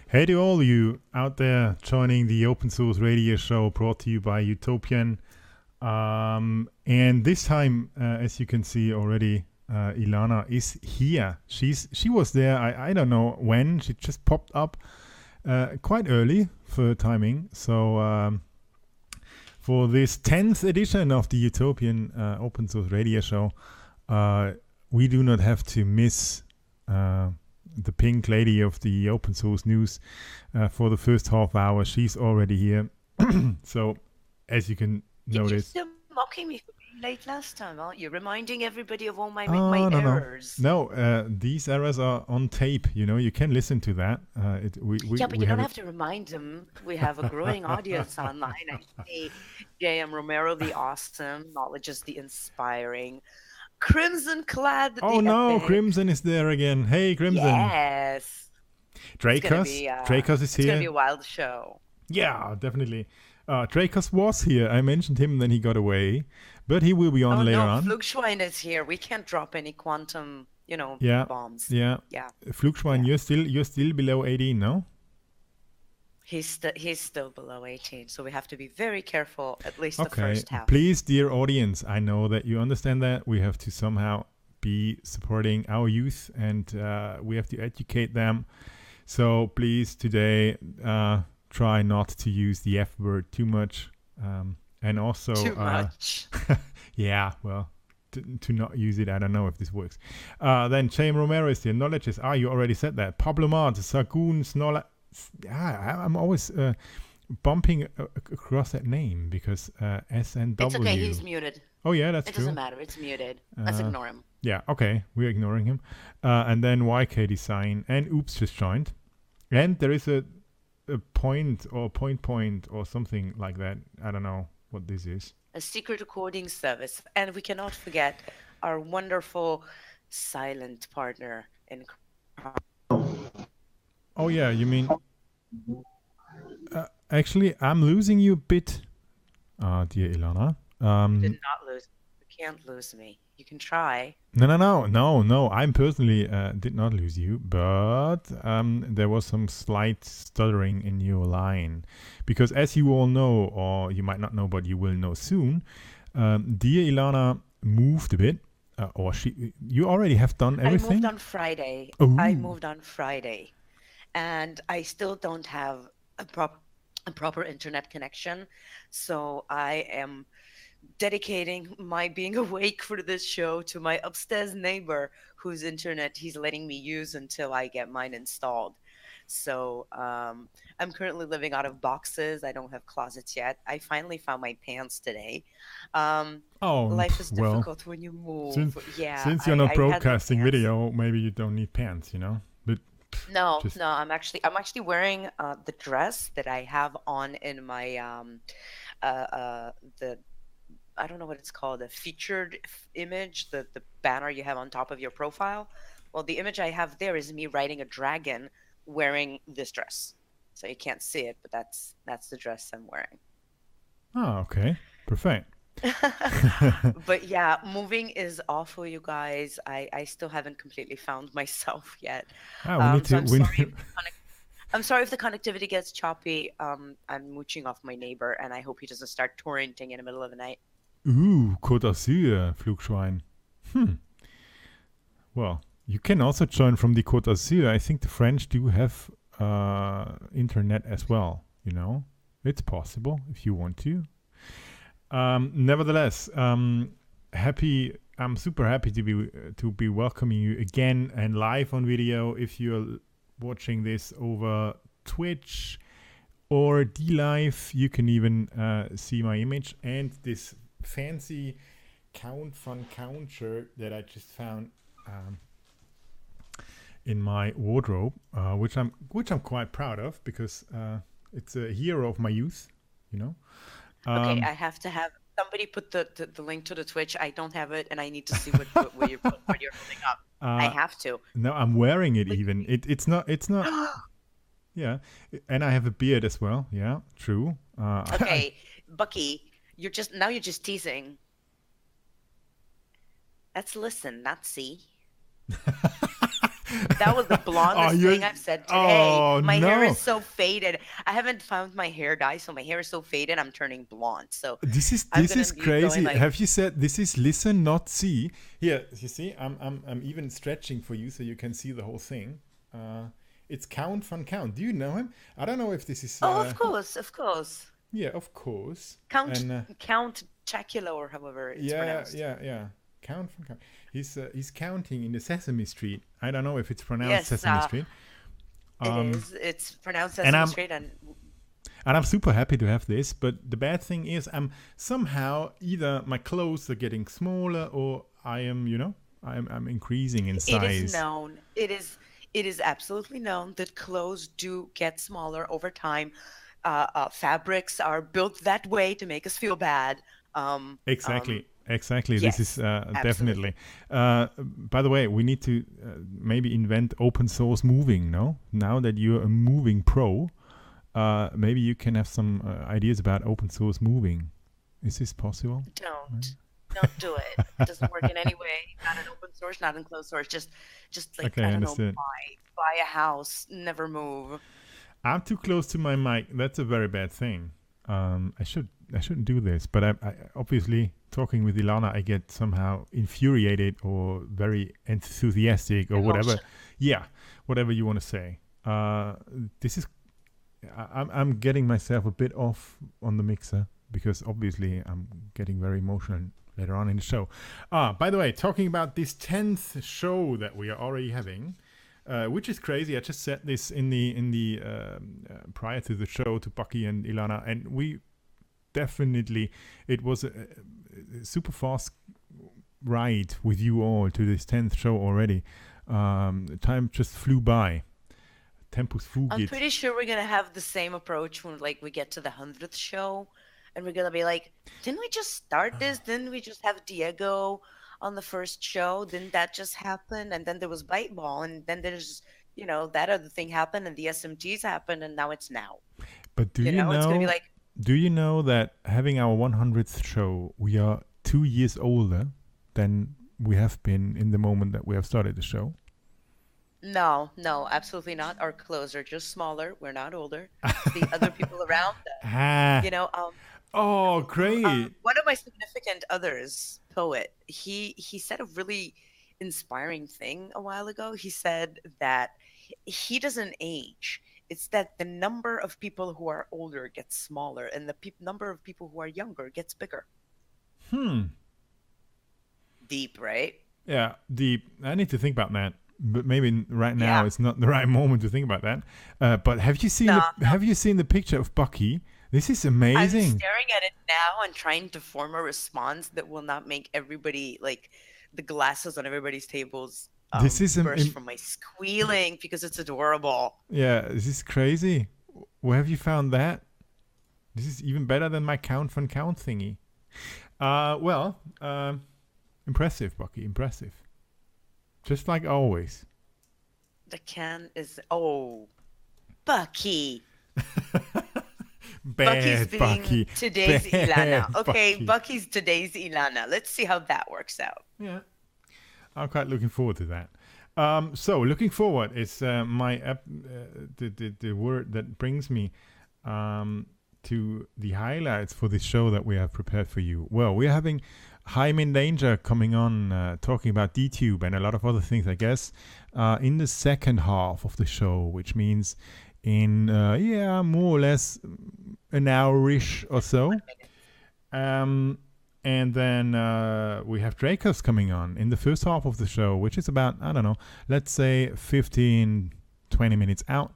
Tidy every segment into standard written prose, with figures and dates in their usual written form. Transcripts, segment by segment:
Hey to all you out there joining the open source radio show brought to you by Utopian. And this time, as you can see already, Ilana is here. She was there. I don't know when. She just popped up quite early for timing. So for this 10th edition of the Utopian open source radio show, we do not have to miss the pink lady of the open source news for the first half hour. She's already here. So as you can notice, You're still mocking me for being late last time, aren't you? Reminding everybody of all my no, errors. these errors are on tape. You can listen to that. Yeah, but we you don't have have to remind them. We have a growing audience online. I see J.M. Romero, the awesome, Knowledge is the inspiring, Crimson Clad, Oh the no, epic. Crimson is there again. Hey, Crimson. Yes. Dracos is It's gonna be here. a wild show. Yeah, definitely. Dracos was here. I mentioned him, then he got away. But he will be on Oh later no, on. Flugschwein is here. We can't drop any quantum, Yeah, bombs. yeah. Yeah. Flugschwein, Yeah. you're still below 18, no? He's still below 18, so we have to be very careful, at least the Okay. first half. Please, dear audience, I know that you understand that. We have to somehow be supporting our youth and we have to educate them. So please, today, try not to use the F word too much. And also... Too much. Yeah, well, to not use it, I don't know if this works. Then James Romero is here. Knowledges. You already said that. Pablo Mart, Sagoon, Snolla. Yeah, I'm always bumping across that name because SNW. It's okay, he's muted. Oh, yeah, that's It true. doesn't matter, it's muted. Let's ignore him. Yeah, okay, we're ignoring him. And then YK Design and Oops just joined. And there is a point or point or something like that. I don't know what this is. A secret recording service. And we cannot forget our wonderful silent partner in... Oh, yeah, you mean... actually, I'm losing you a bit, dear Ilana. You did not lose. You can't lose me. You can try. No. I personally did not lose you, but there was some slight stuttering in your line. Because as you all know, or you might not know, but you will know soon, dear Ilana moved a bit. Or you already have done everything? I moved on Friday. Ooh. And I still don't have a proper internet connection. So I am dedicating my being awake for this show to my upstairs neighbor whose internet he's letting me use until I get mine installed. So I'm currently living out of boxes. I don't have closets yet. I finally found my pants today. Life is difficult when you move. Since you're not broadcasting video, maybe you don't need pants, But No, I'm actually wearing the dress that I have on in my the I don't know what it's called, the featured image, the banner you have on top of your profile. Well, the image I have there is me riding a dragon wearing this dress. So you can't see it, but that's the dress I'm wearing. Oh, okay. Perfect. But yeah, moving is awful, you guys. I still haven't completely found myself yet. I'm sorry if the connectivity gets choppy. I'm mooching off my neighbor, and I hope he doesn't start torrenting in the middle of the night. Ooh, Côte d'Azur, Flugschwein. Well, you can also join from the Côte d'Azur. I think the French do have internet as well, It's possible if you want to. Nevertheless, I'm super happy to be welcoming you again and live on video. If you're watching this over Twitch or DLive, you can even see my image and this fancy Count von Count shirt that I just found in my wardrobe, which I'm quite proud of because it's a hero of my youth, Okay, I have to have somebody put the link to the Twitch. I don't have it, and I need to see what you're holding up. I have to. No, I'm wearing it even. It's not. Yeah, and I have a beard as well. Yeah, true. Okay, Bucky, you're just teasing. Let's listen, not see. That was the blondest thing I've said today. Oh My hair no. is so faded. I haven't found my hair dye, so my hair is so faded. I'm turning blonde. So I'm This gonna is be going crazy. like, Have you said this is listen not see? Here, you see, I'm even stretching for you so you can see the whole thing. It's Count von Count. Do you know him? I don't know if this is oh, of course, of course. yeah, of course. Count And Count Chocula or however it's pronounced. yeah. Count von Count. He's counting in the Sesame Street. I don't know if it's pronounced Yes, Sesame Street. it is. It's pronounced and Sesame I'm Street, and I'm super happy to have this, but the bad thing is I'm somehow either my clothes are getting smaller or I am, I'm increasing in it size. is known. It is absolutely known that clothes do get smaller over time. Fabrics are built that way to make us feel bad. Exactly. This is Yes, absolutely. definitely. By the way, we need to maybe invent open source moving, no? Now that you're a moving pro, maybe you can have some ideas about open source moving. Is this possible? Don't do it. It doesn't work in any way. Not in open source, not in closed source. Just like Okay, I don't know, understood. buy a house, never move. I'm too close to my mic. That's a very bad thing. I shouldn't do this, but I obviously talking with Ilana, I get somehow infuriated or very enthusiastic or whatever. Emotion. Yeah, whatever you want to say. This is I'm getting myself a bit off on the mixer because obviously I'm getting very emotional later on in the show. By the way, talking about this 10th show that we are already having. Which is crazy. I just said this in the prior to the show to Bucky and Ilana, and we definitely it was a super fast ride with you all to this 10th show already. Time just flew by. Tempus I'm fugit. pretty sure we're gonna have the same approach when like we get to the 100th show, and we're gonna be like, didn't we just start this? Didn't we just have Diego on the first show? Didn't that just happen? And then there was Bite Ball, and then there's that other thing happened, and the SMGs happened, and now it's now. But It's gonna be like, do you know that having our 100th show, we are 2 years older than we have been in the moment that we have started the show? no, absolutely not. Our clothes are just smaller. We're not older. It's the other people around us. Ah, You know, oh, great. one of my significant others, poet, he said a really inspiring thing a while ago. He said that he doesn't age. It's that the number of people who are older gets smaller, and the number of people who are younger gets bigger. Deep, right? Yeah, deep. I need to think about that. But maybe right now Yeah. it's not the right moment to think about that. But have you seen No, have you seen the picture of Bucky? This is I'm amazing. staring at it now and trying to form a response that will not make everybody like the glasses on everybody's tables This is burst from my squealing because it's adorable. yeah, this is crazy. Where have you found that? This is even better than my Count von Count thingy. Well, impressive, Bucky, impressive. Just like always. The can is Bucky. Bucky's Bad being Bucky. today's Bad Ilana. Okay, Bucky. Bucky's today's Ilana. Let's see how that works out. Yeah, I'm quite looking forward to that. So looking forward is the word that brings me to the highlights for this show that we have prepared for you. Well, we're having Jaime in Danger coming on, talking about DTube and a lot of other things, I guess, in the second half of the show, which means in more or less an hour-ish or so. And then we have Dracos coming on in the first half of the show, which is about, I don't know, let's say 15, 20 minutes out.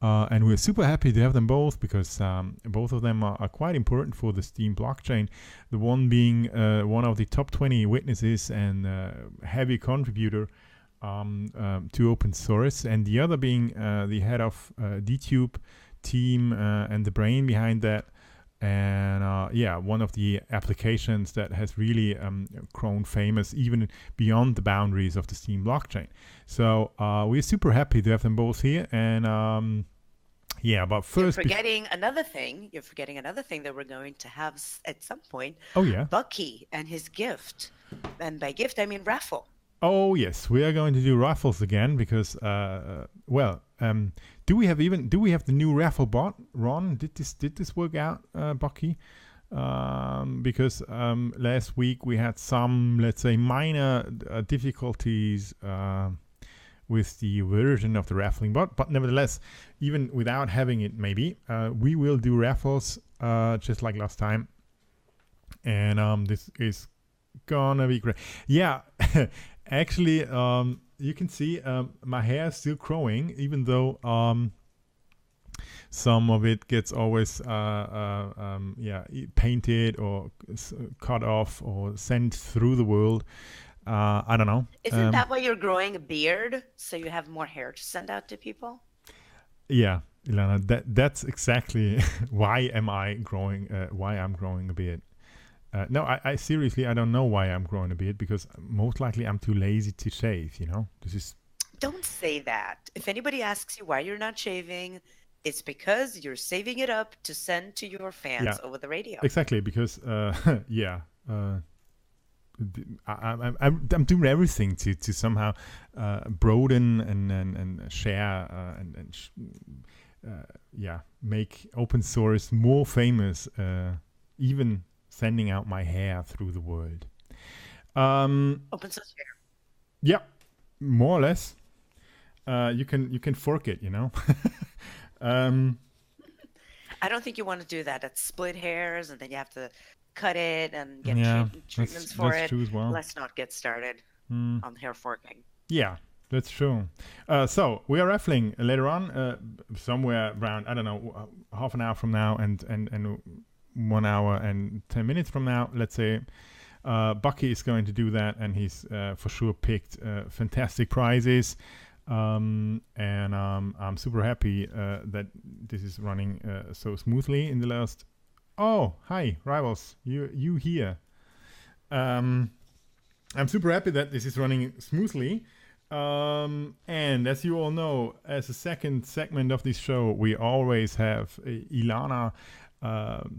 And we're super happy to have them both because both of them are quite important for the Steam blockchain. The one being one of the top 20 witnesses and heavy contributor to open source, and the other being the head of DTube team and the brain behind that. And one of the applications that has really grown famous even beyond the boundaries of the Steam blockchain. So we're super happy to have them both here. And but first, You're forgetting another thing. You're forgetting another thing that we're going to have at some point. Oh yeah, Bucky and his gift, and by gift I mean raffle. Oh yes, we are going to do raffles again because, do we have the new raffle bot? Ron, did this work out, Bucky? Because last week we had some, let's say, minor difficulties with the version of the raffling bot, but nevertheless, even without having it, maybe we will do raffles just like last time, and this is gonna be great. Yeah, actually, you can see my hair is still growing, even though some of it gets always painted or cut off or sent through the world. I don't know. Isn't that why you're growing a beard? So you have more hair to send out to people? Yeah, Ilana, that's exactly why I'm growing a beard. No, I seriously, I don't know why I'm growing a beard, because most likely I'm too lazy to shave. This is. Don't say that. If anybody asks you why you're not shaving, it's because you're saving it up to send to your fans over the radio. Exactly, because I'm doing everything to somehow broaden and share make open source more famous, even sending out my hair through the world. Open source hair. Yeah, more or less. You can fork it, I don't think you want to do that. That's split hairs, and then you have to cut it and get treatments for it. True as well. Let's not get started on hair forking. Yeah, that's true. So we are raffling later on, somewhere around, I don't know, half an hour from now and 1 hour and 10 minutes from now, let's say. Bucky is going to do that, and he's for sure picked fantastic prizes. And I'm super happy that this is running so smoothly in the last. Oh, hi, rivals, you here? I'm super happy that this is running smoothly. And as you all know, as a second segment of this show, we always have Ilana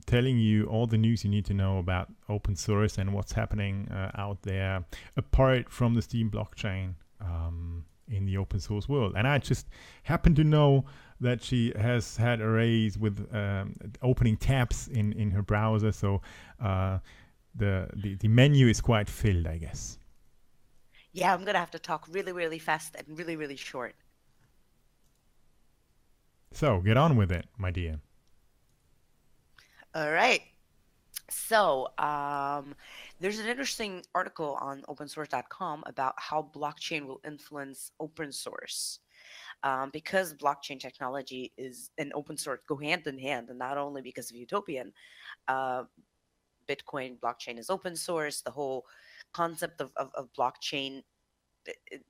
telling you all the news you need to know about open source and what's happening out there, apart from the Steam blockchain. In the open source world. And I just happen to know that she has had arrays with opening tabs in her browser, so the menu is quite filled, I guess. Yeah, I'm gonna have to talk really, really fast and really, really short. So get on with it, my dear. All right. So there's an interesting article on opensource.com about how blockchain will influence open source. Because blockchain technology and open source go hand in hand, and not only because of Utopian, Bitcoin blockchain is open source, the whole concept of blockchain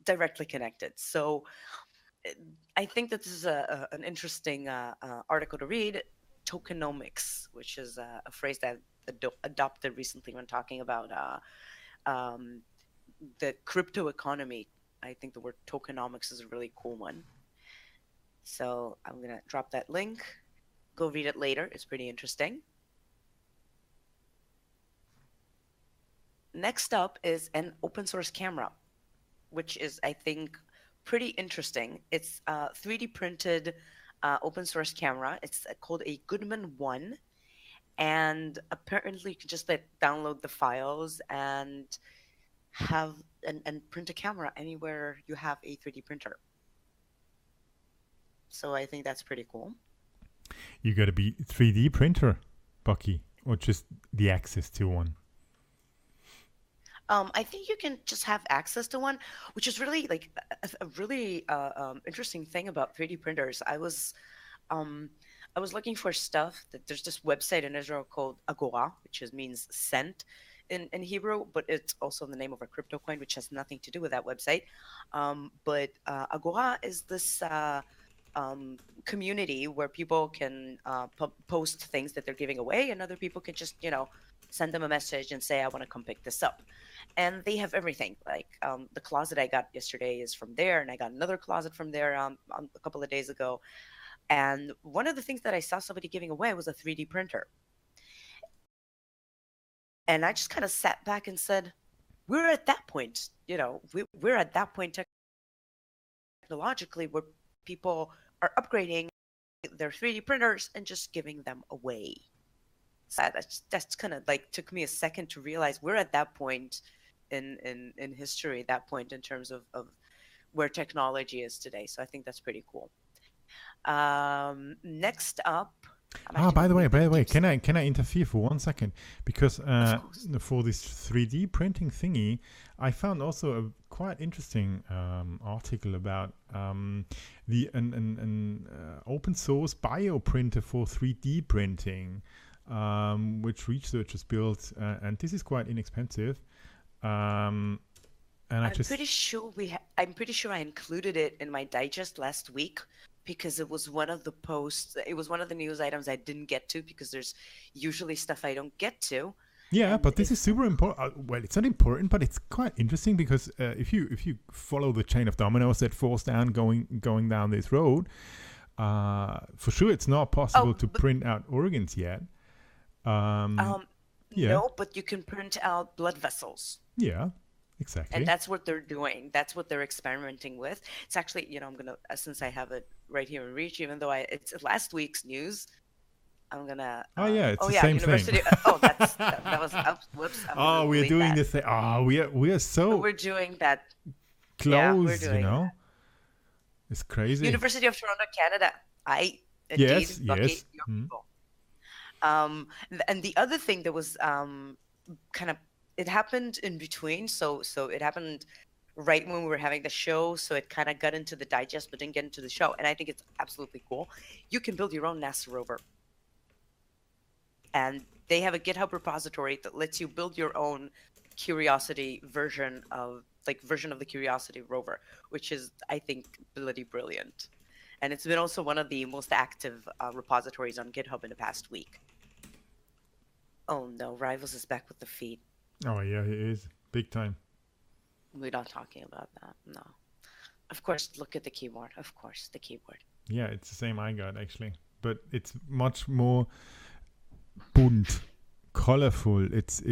directly connected. So I think that this is an interesting article to read. Tokenomics, which is a phrase that adopted recently when talking about the crypto economy. I think the word tokenomics is a really cool one. So I'm going to drop that link. Go read it later. It's pretty interesting. Next up is an open source camera, which is, I think, pretty interesting. It's a 3D printed open source camera. It's called a Goodman 1. And apparently you can just download the files and have and print a camera anywhere you have a 3D printer. So I think that's pretty cool. You got to be 3D printer, Bucky, or just the access to one? I think you can just have access to one, which is really like a really interesting thing about 3D printers. I was looking for stuff. That there's this website in Israel called Agora, which means cent in Hebrew, but it's also the name of a crypto coin, which has nothing to do with that website. But Agora is this community where people can post things that they're giving away, and other people can just, send them a message and say, I want to come pick this up. And they have everything. Like the closet I got yesterday is from there, and I got another closet from there a couple of days ago. And one of the things that I saw somebody giving away was a 3D printer. And I just kind of sat back and said, we're at that point, we're at that point technologically where people are upgrading their 3D printers and just giving them away. So that's kind of like took me a second to realize we're at that point in history, that point in terms of where technology is today. So I think that's pretty cool. Next up, By the way, can I interfere for 1 second? Because for this 3D printing thingy, I found also a quite interesting article about the an open source bioprinter for 3D printing, which researchers built, and this is quite inexpensive. And I'm pretty sure I'm pretty sure I included it in my digest last week, because it was one of the posts. It was one of the news items I didn't get to, because there's usually stuff I don't get to. Yeah, but this is super important. Well, it's not important, but it's quite interesting, because if you follow the chain of dominoes that falls down going down this road, for sure it's not possible to print out organs yet. No, but you can print out blood vessels. Yeah. Exactly. And that's what they're doing. That's what they're experimenting with. It's actually, I'm going to, since I have it right here in reach, even though it's last week's news, I'm going to... it's the same thing. That was... Whoops. We're doing this thing. We are so... We're doing that. Close, yeah, we're doing that. It's crazy. University of Toronto, Canada. Yes. And the other thing that was kind of... It happened in between, so it happened right when we were having the show, so it kind of got into the digest but didn't get into the show, and I think it's absolutely cool. You can build your own NASA rover, and they have a GitHub repository that lets you build your own Curiosity version of the Curiosity rover, which is, I think, bloody brilliant. And it's been also one of the most active repositories on GitHub in the past week. Oh no, Rivals is back with the feet. Oh, yeah, he is. Big time. We're not talking about that, no. Of course, look at the keyboard. Of course, the keyboard. Yeah, it's the same I got, actually. But it's much more bunt, colorful. It's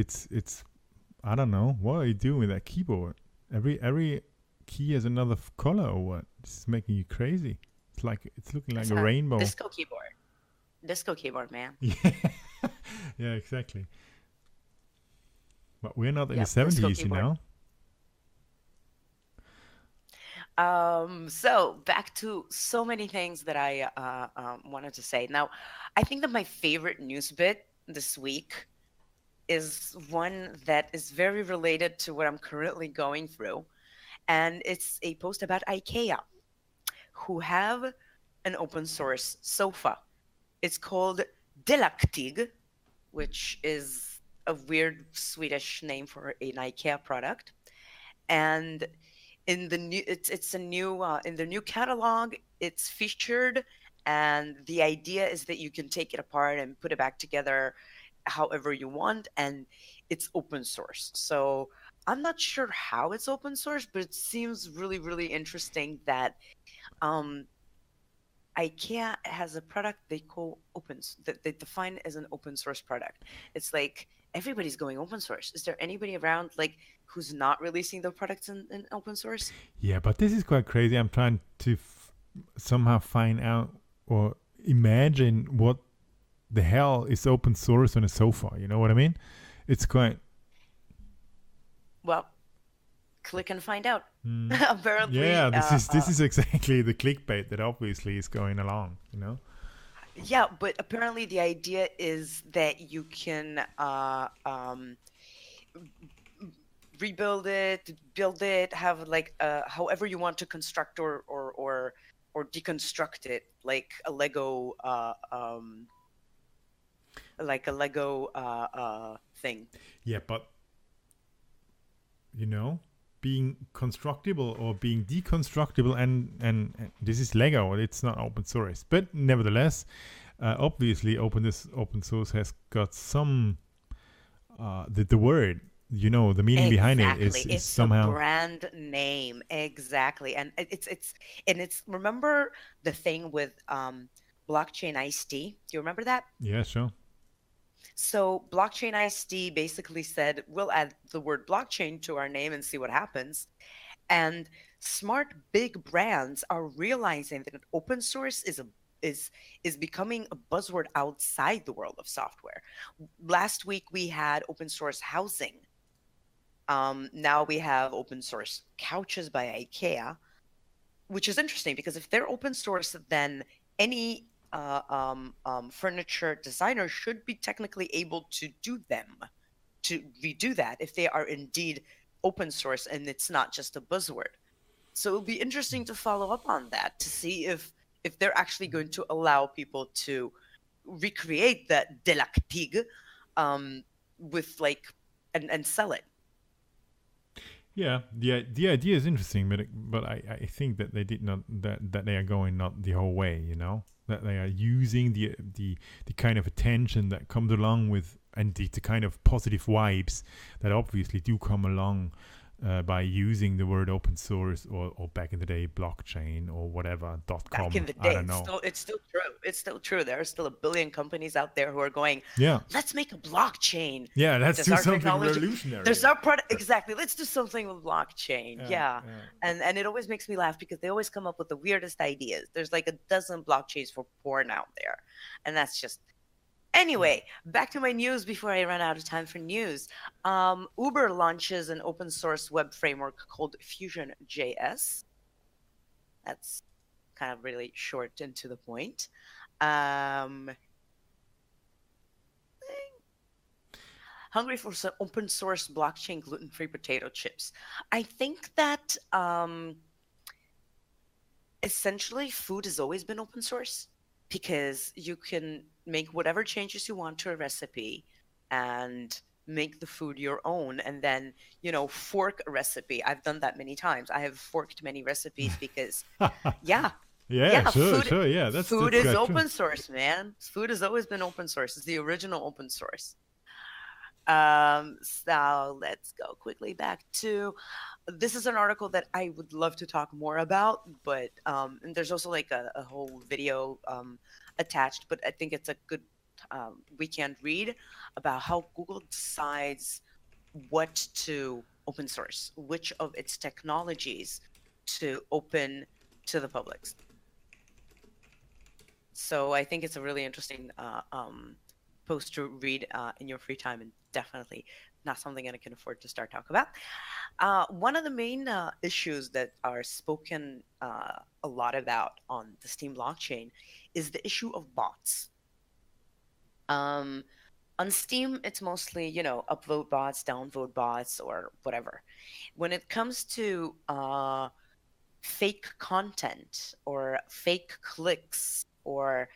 I don't know. What are you doing with that keyboard? Every key has another color or what? This is making you crazy. It's looking like a rainbow. Disco keyboard, man. Yeah, exactly. But we're not in the 70s, you know? So back to so many things that I wanted to say. Now, I think that my favorite news bit this week is one that is very related to what I'm currently going through. And it's a post about IKEA, who have an open source sofa. It's called Delaktig, which is a weird Swedish name for an IKEA product, and in the new in the new catalog, it's featured, and the idea is that you can take it apart and put it back together however you want, and it's open source. So I'm not sure how it's open source, but it seems really, really interesting that IKEA has a product they call that they define as an open source product. It's like everybody's going open source. Is there anybody around who's not releasing their products in open source? Yeah, but this is quite crazy. I'm trying to somehow find out or imagine what the hell is open source on a sofa. You know what I mean? It's quite... Well, click and find out. Apparently, yeah, this is exactly the clickbait that obviously is going along, you know? Yeah, but apparently the idea is that you can rebuild it, build it, have however you want to construct or deconstruct it, like a Lego thing. Yeah, but being constructible or being deconstructible, and this is Lego, it's not open source, but nevertheless, obviously open source has got some the word, the meaning behind it is somehow a brand name. Exactly. And it's remember the thing with blockchain iced tea? Do you remember that? Yeah, sure. So Blockchain ISD basically said, we'll add the word blockchain to our name and see what happens. And smart big brands are realizing that open source is becoming a buzzword outside the world of software. Last week we had open source housing. Now we have open source couches by IKEA, which is interesting because if they're open source, then any furniture designer should be technically able to redo that if they are indeed open source and it's not just a buzzword. So it'll be interesting to follow up on that to see if they're actually going to allow people to recreate that Delactig with like and sell it. Yeah, the idea is interesting, but I think that they did not that they are going not the whole way. You know, that they are using the kind of attention that comes along with, and the kind of positive vibes that obviously do come along by using the word open source, or back in the day blockchain or whatever .com. Back in the I day, don't know. it's still true. It's still true. There are still a billion companies out there who are going, Yeah, let's make a blockchain. yeah. Let's There's do our something technology. revolutionary. There's our product. Exactly. Let's do something with blockchain. Yeah. yeah. And it always makes me laugh because they always come up with the weirdest ideas. There's like a dozen blockchains for porn out there. And that's just anyway, back to my news before I run out of time for news. Uber launches an open source web framework called Fusion.js. That's kind of really short and to the point. Hungry for some open source blockchain gluten-free potato chips. I think that essentially food has always been open source because you can make whatever changes you want to a recipe and make the food your own, and then fork a recipe. I've done that many times. I have forked many recipes because yeah, sure, yeah. Food is open source, man. Food has always been open source. It's the original open source. So let's go quickly back to, this is an article that I would love to talk more about, but and there's also like a whole video attached, but I think it's a good weekend read about how Google decides what to open source, which of its technologies to open to the public. So I think it's a really interesting post to read in your free time, and definitely not something that I can afford to start talking about. One of the main issues that are spoken a lot about on the Steam blockchain is the issue of bots. On Steam, it's mostly, upvote bots, downvote bots, or whatever. When it comes to fake content or fake clicks or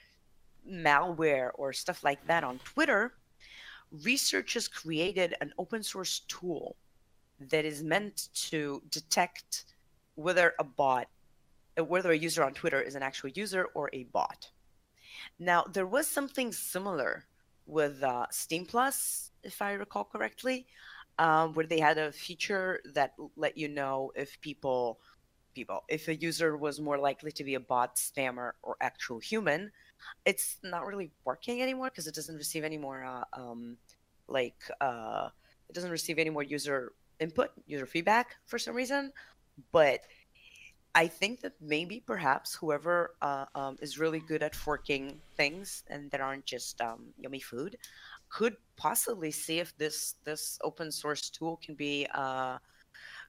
malware or stuff like that on Twitter, researchers created an open source tool that is meant to detect whether a user on Twitter is an actual user or a bot. Now, there was something similar with Steam Plus, if I recall correctly, where they had a feature that let you know if if a user was more likely to be a bot, spammer, or actual human. It's not really working anymore because it doesn't receive any more it doesn't receive any more user input, user feedback for some reason. But I think that maybe perhaps whoever is really good at forking things and that aren't just yummy food could possibly see if this open source tool can be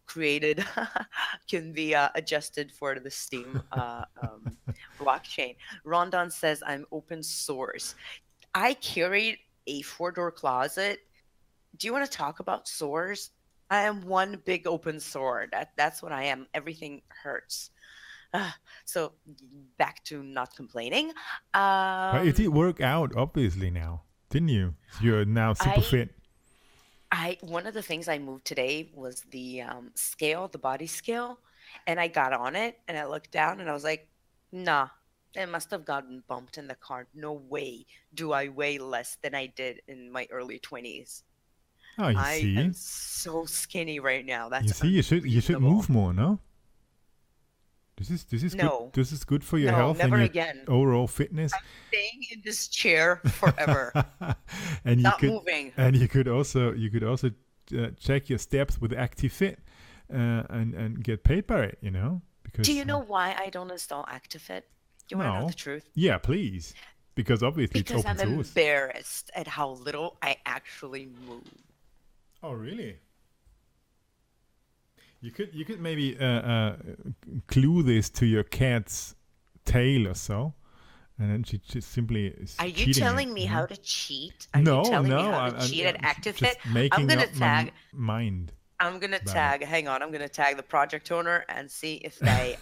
created, can be adjusted for the Steam blockchain. Rondon says, I'm open source. I carried a 4-door closet. Do you want to talk about sores? I am one big open sore. That's what I am. Everything hurts. So back to not complaining. It did work out, obviously, now, didn't you? You're now super fit. One of the things I moved today was the scale, the body scale, and I got on it and I looked down and I was like, nah, it must have gotten bumped in the car. No way do I weigh less than I did in my early 20s. Oh, you see? I am so skinny right now. That's you should move more, no? This is good. No, This is good for your no, health and never your again. overall fitness. I'm staying in this chair forever, and you not could moving. you could also check your steps with ActiveFit and get paid by it. Do Because you know why I don't install ActiveFit? You want to know the no, truth? yeah, please, because obviously it's Because open I'm source. embarrassed at how little I actually move. Oh, really? You could maybe glue this to your cat's tail or so, and then she just simply is Are you cheating it. telling me how to cheat? Are you No, telling me no, how to I'm, cheat I'm, at I'm ActiveFit? just I'm making gonna up my tag. mind I'm gonna about it. tag. Hang on. I'm gonna tag the project owner and see if they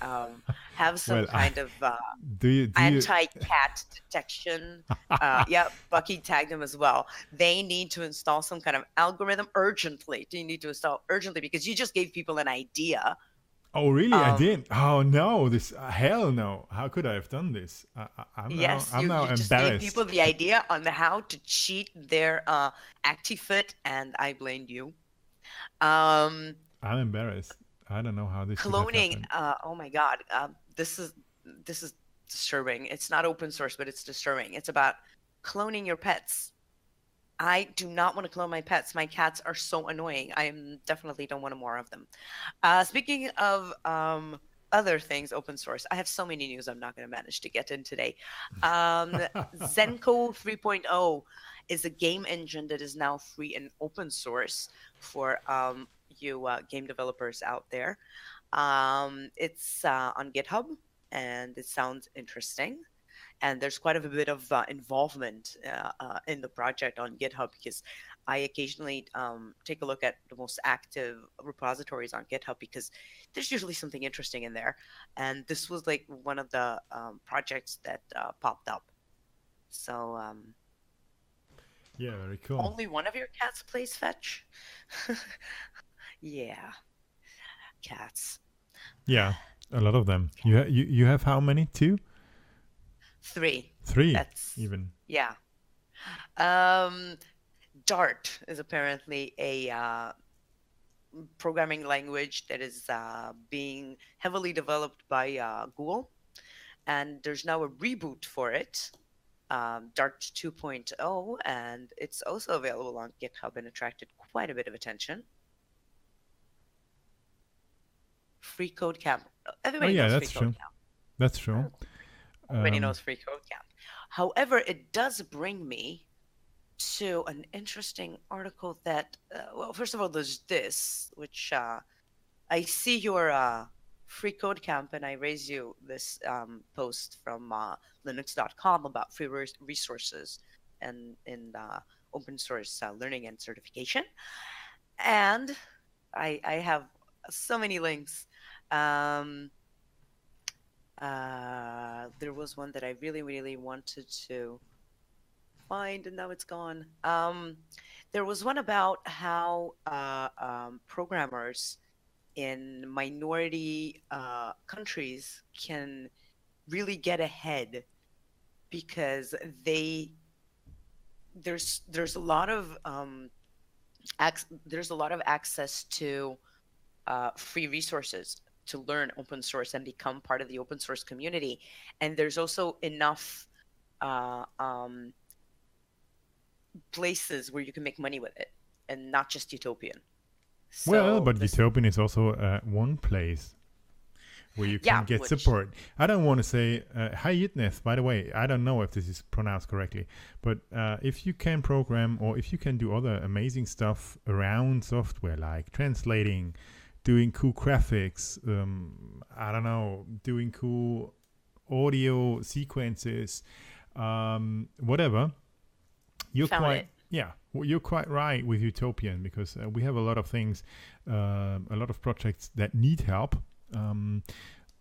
have some Well, kind of do you? anti-cat detection. Yeah, Bucky tagged him as well. They need to install some kind of algorithm urgently. Do you need to install urgently because you just gave people an idea. Oh, really? I Um, did. Oh no! This hell no! How could I have done this? I'm now yes, I'm now you just gave embarrassed. people the idea on how to cheat their ActiveFit, and I blamed you. Um, I'm embarrassed. I don't know how this could have cloning. happened. Oh my God. This is disturbing. It's not open source, but it's disturbing. It's about cloning your pets. I do not want to clone my pets. My cats are so annoying. Definitely don't want more of them. Speaking of other things open source, I have so many news I'm not going to manage to get in today. Zenko 3.0 is a game engine that is now free and open source for you game developers out there. It's on GitHub, and it sounds interesting. And there's quite a bit of involvement in the project on GitHub because I occasionally take a look at the most active repositories on GitHub because there's usually something interesting in there. And this was like one of the projects that popped up. So Yeah, very cool. only one of your cats plays fetch? Yeah, cats. Yeah, a lot of them. You have how many? Two, 3. three, That's, even. yeah. Um, Dart is apparently a programming language that is being heavily developed by Google, and there's now a reboot for it, Dart 2.0, and it's also available on GitHub and attracted quite a bit of attention. Free Code Camp. Oh Everybody yeah, knows Free that's Code true. Camp. That's true. Everybody knows Free Code Camp. However, it does bring me to an interesting article that, well, first of all, there's this, which I see your free code camp, and I raise you this post from linux.com about free resources and in open source learning and certification. And I have so many links. There was one that I really, really wanted to find, and now it's gone. There was one about how programmers in minority countries can really get ahead because there's a lot of there's a lot of access to free resources to learn open source and become part of the open source community, and there's also enough places where you can make money with it, and not just Utopian. Well, So but Utopian is also one place where you can get support. I don't want to say hi Yitneth, by the way. I don't know if this is pronounced correctly, but if you can program or if you can do other amazing stuff around software like translating, doing cool graphics, I don't know, doing cool audio sequences, whatever, you're you're quite right with Utopian because we have a lot of things, a lot of projects that need help.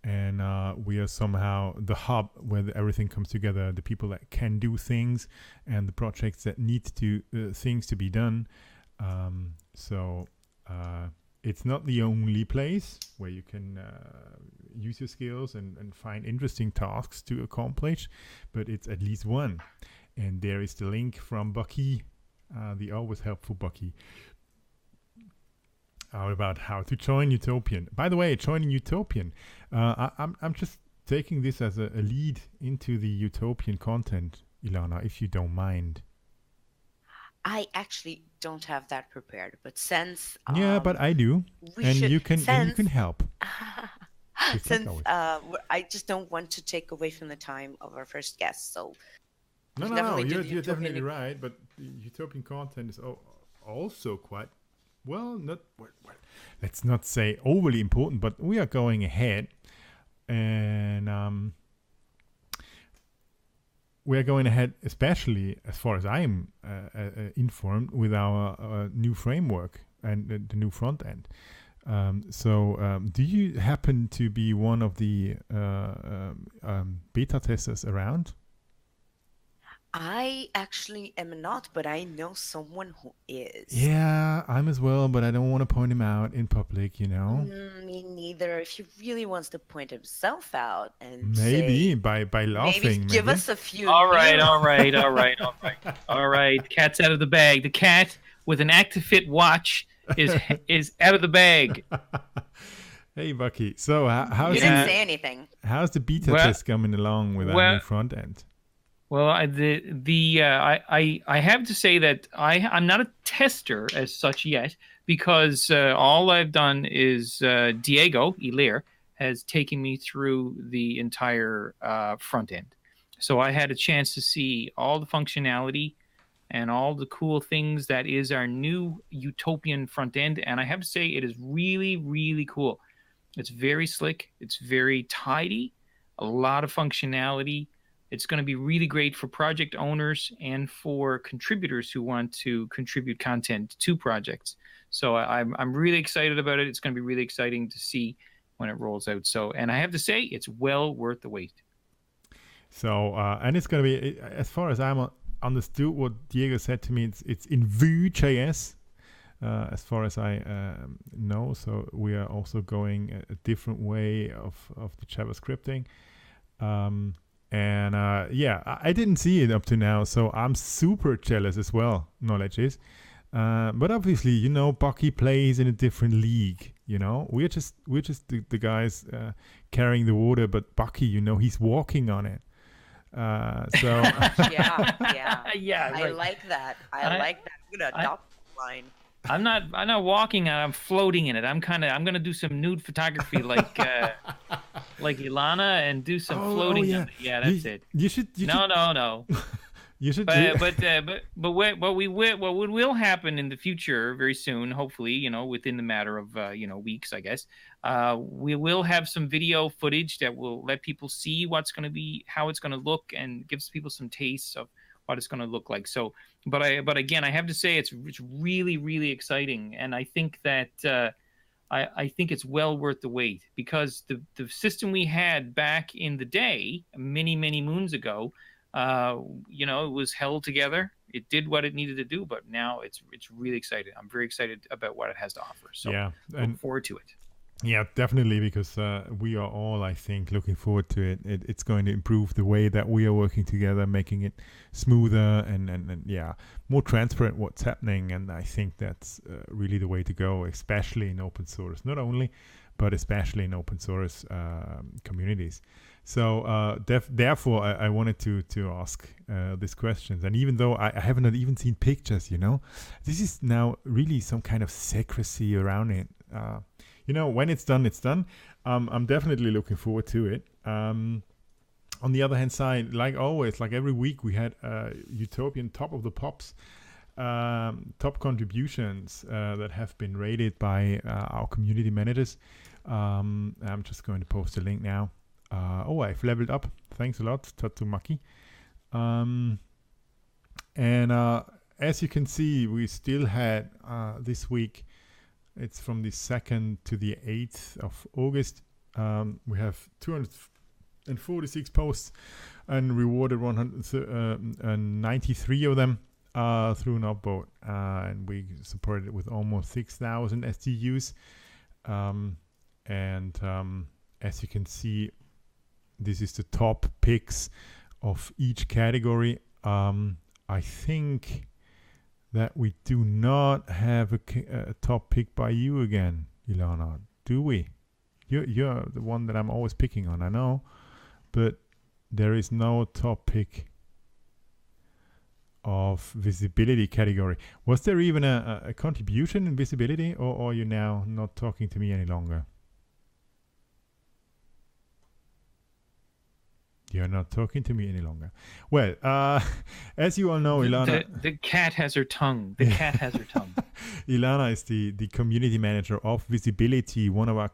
And we are somehow the hub where everything comes together, the people that can do things and the projects that need to things to be done. So it's not the only place where you can use your skills and find interesting tasks to accomplish, but it's at least one. And there is the link from Bucky, the always helpful Bucky. about how to join Utopian. By the way, joining Utopian, I'm just taking this as a lead into the Utopian content, Ilana, if you don't mind. I actually don't have that prepared, but since Yeah, but I do, and you can help. Just since like always. I just don't want to take away from the time of our first guest, so we can No. definitely do the You're Utopian. definitely right, but the Utopian content is also quite not. Well, let's not say overly important, but we are going ahead, and we are going ahead, especially as far as I am informed, with our new framework and the new front end. So, do you happen to be one of the beta testers around? I actually am not, but I know someone who is. Yeah, I'm as well, but I don't want to point him out in public, you know. Me neither. If he really wants to point himself out and Maybe say, by laughing, maybe give us a few. All right. Cat's out of the bag. The cat with an ActiveFit watch is out of the bag. Hey, Bucky. So, how's you didn't say anything. How's the beta test coming along with our new front end? Well, I have to say that I'm not a tester as such yet, because all I've done is Diego Hilaire has taken me through the entire front end. So I had a chance to see all the functionality and all the cool things that is our new Utopian front end. And I have to say it is really, really cool. It's very slick. It's very tidy. A lot of functionality. It's going to be really great for project owners and for contributors who want to contribute content to projects. So I'm really excited about it. It's going to be really exciting to see when it rolls out. So, and I have to say, it's well worth the wait. So, and it's going to be, as far as I'm understood what Diego said to me, it's in Vue.js, as far as I know. So we are also going a different way of the JavaScripting. And yeah, I didn't see it up to now, so I'm super jealous as well, knowledge is. But obviously, you know, Bucky plays in a different league, you know. We're just the guys carrying the water, but Bucky, you know, he's walking on it. So yeah. Yeah, I like that. I like that. I'm gonna adopt the line. I'm not walking on it, I'm floating in it. I'm gonna do some nude photography like Ilana and do some floating. Yeah. On it. Yeah, that's it. You should. No. You should. But what will happen in the future very soon, hopefully, you know, within the matter of weeks, I guess. We will have some video footage that will let people see how it's going to look, and gives people some tastes of what it's going to look like. So, but again, I have to say it's really, really exciting, and I think that I think it's well worth the wait, because the system we had back in the day, many moons ago, it was held together. It did what it needed to do, but now it's really exciting. I'm very excited about what it has to offer. So yeah, look forward to it. Yeah, definitely, because we are all, I think, looking forward to it. It's going to improve the way that we are working together, making it smoother and yeah, more transparent what's happening. And I think that's really the way to go, especially in open source. Not only, but especially in open source communities. So therefore, I wanted to ask these questions. And even though I haven't even seen pictures, you know, this is now really some kind of secrecy around it. You know, when it's done, it's done. I'm definitely looking forward to it. On the other hand side, like always, like every week, we had Utopian Top of the Pops, top contributions that have been rated by our community managers. I'm just going to post a link now. I've leveled up. Thanks a lot, Tatsumaki. And as you can see, we still had this week, it's from the 2nd to the 8th of August. We have 246 posts and rewarded 193 of them through an upvote. And we supported it with almost 6,000 SDUs. As you can see, this is the top picks of each category. I think that we do not have a top pick by you again, Ilana, do we? You're the one that I'm always picking on, I know, but there is no top pick of visibility category. Was there even a contribution in visibility, or are you now not talking to me any longer? You're not talking to me any longer. Well, as you all know, Ilana... The cat has her tongue. The cat has her tongue. Ilana is the community manager of visibility, one of our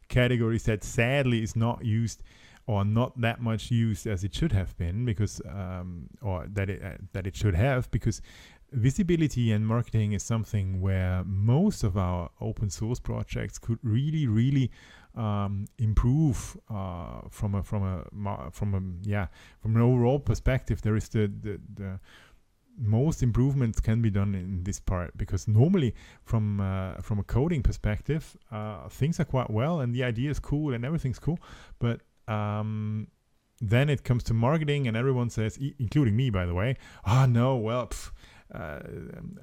categories that sadly is not used or not that much used as it should have been, because or that it should have, because visibility and marketing is something where most of our open source projects could really improve from an overall perspective. There is the most improvements can be done in this part, because normally from a coding perspective, things are quite well and the idea is cool and everything's cool, but then it comes to marketing and everyone says, including me by the way,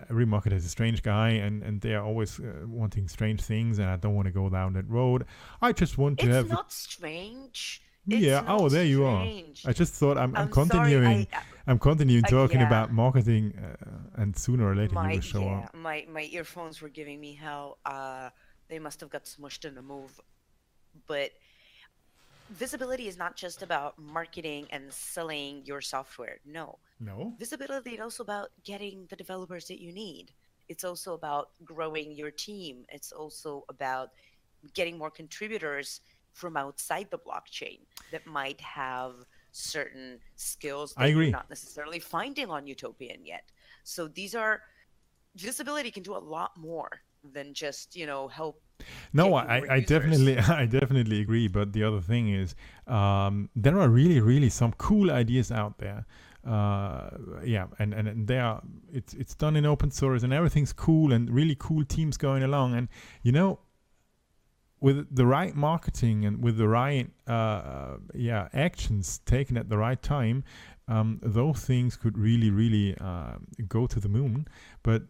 every marketer is a strange guy and they are always wanting strange things, and I don't want to go down that road. I just want to have... It's not strange. Yeah. Oh, there you are. I just thought I'm continuing. Sorry, I'm continuing talking about marketing, and sooner or later you will show up. My earphones were giving me hell. They must have got smushed in a move. But visibility is not just about marketing and selling your software. No. Visibility is also about getting the developers that you need. It's also about growing your team. It's also about getting more contributors from outside the blockchain that might have certain skills that you're not necessarily finding on Utopian yet. So visibility can do a lot more than just, help. No, I definitely agree. But the other thing is, there are really some cool ideas out there. And they are, it's done in open source and everything's cool and really cool teams going along. And with the right marketing and with the right actions taken at the right time, those things could really go to the moon. But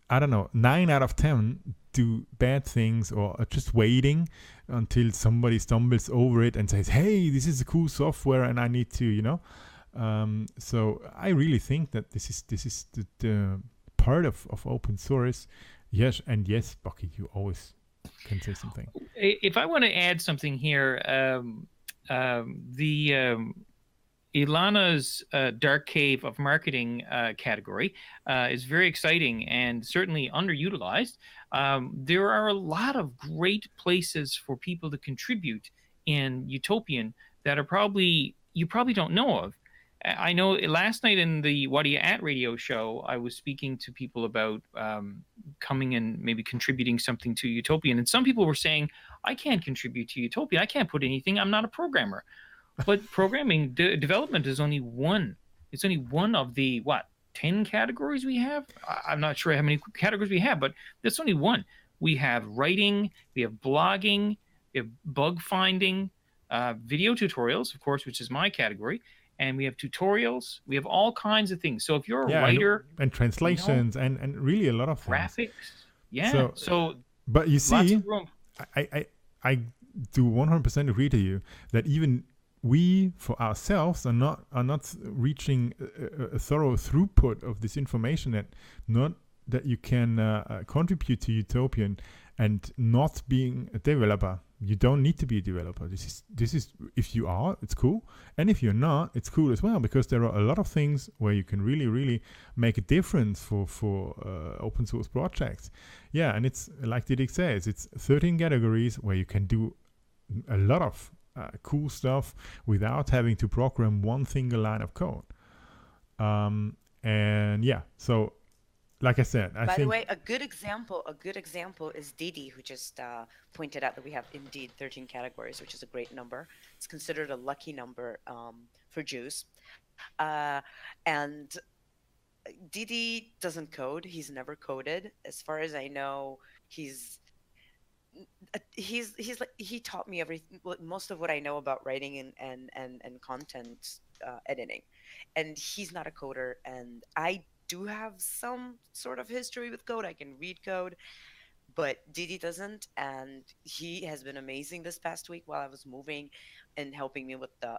I don't know, 9 out of 10 do bad things or are just waiting until somebody stumbles over it and says, hey, this is a cool software and I need to, so I really think that this is the part of open source. Yes, Bucky, you always can say something. If I want to add something here, Ilana's Dark Cave of Marketing category is very exciting and certainly underutilized. There are a lot of great places for people to contribute in Utopian that you probably don't know of. I know last night in the What Are You At radio show, I was speaking to people about coming and maybe contributing something to Utopian. And some people were saying, I can't contribute to Utopian. I can't put anything. I'm not a programmer. But programming development is only one. It's only one of the, 10 categories we have? I'm not sure how many categories we have, but that's only one. We have writing, we have blogging, we have bug finding, video tutorials, of course, which is my category. And we have tutorials. We have all kinds of things. So if you're a writer... And translations and really a lot of things. Graphics. Yeah. So but you see, I do 100% agree to you that even we, for ourselves, are not reaching a thorough throughput of this information that you can contribute to Utopian and not being a developer. You don't need to be a developer. This is if you are, it's cool, and if you're not, it's cool as well, because there are a lot of things where you can really make a difference for open source projects. Yeah, and it's like Didic says, it's 13 categories where you can do a lot of cool stuff without having to program one single line of code. And yeah, so. Like I said, By the way, a good example is Didi, who just pointed out that we have indeed 13 categories, which is a great number. It's considered a lucky number for Jews. And Didi doesn't code. He's never coded. As far as I know, he's like, he taught me most of what I know about writing and content editing. And he's not a coder, and I do have some sort of history with code. I can read code, but Didi doesn't, and he has been amazing this past week while I was moving and helping me with the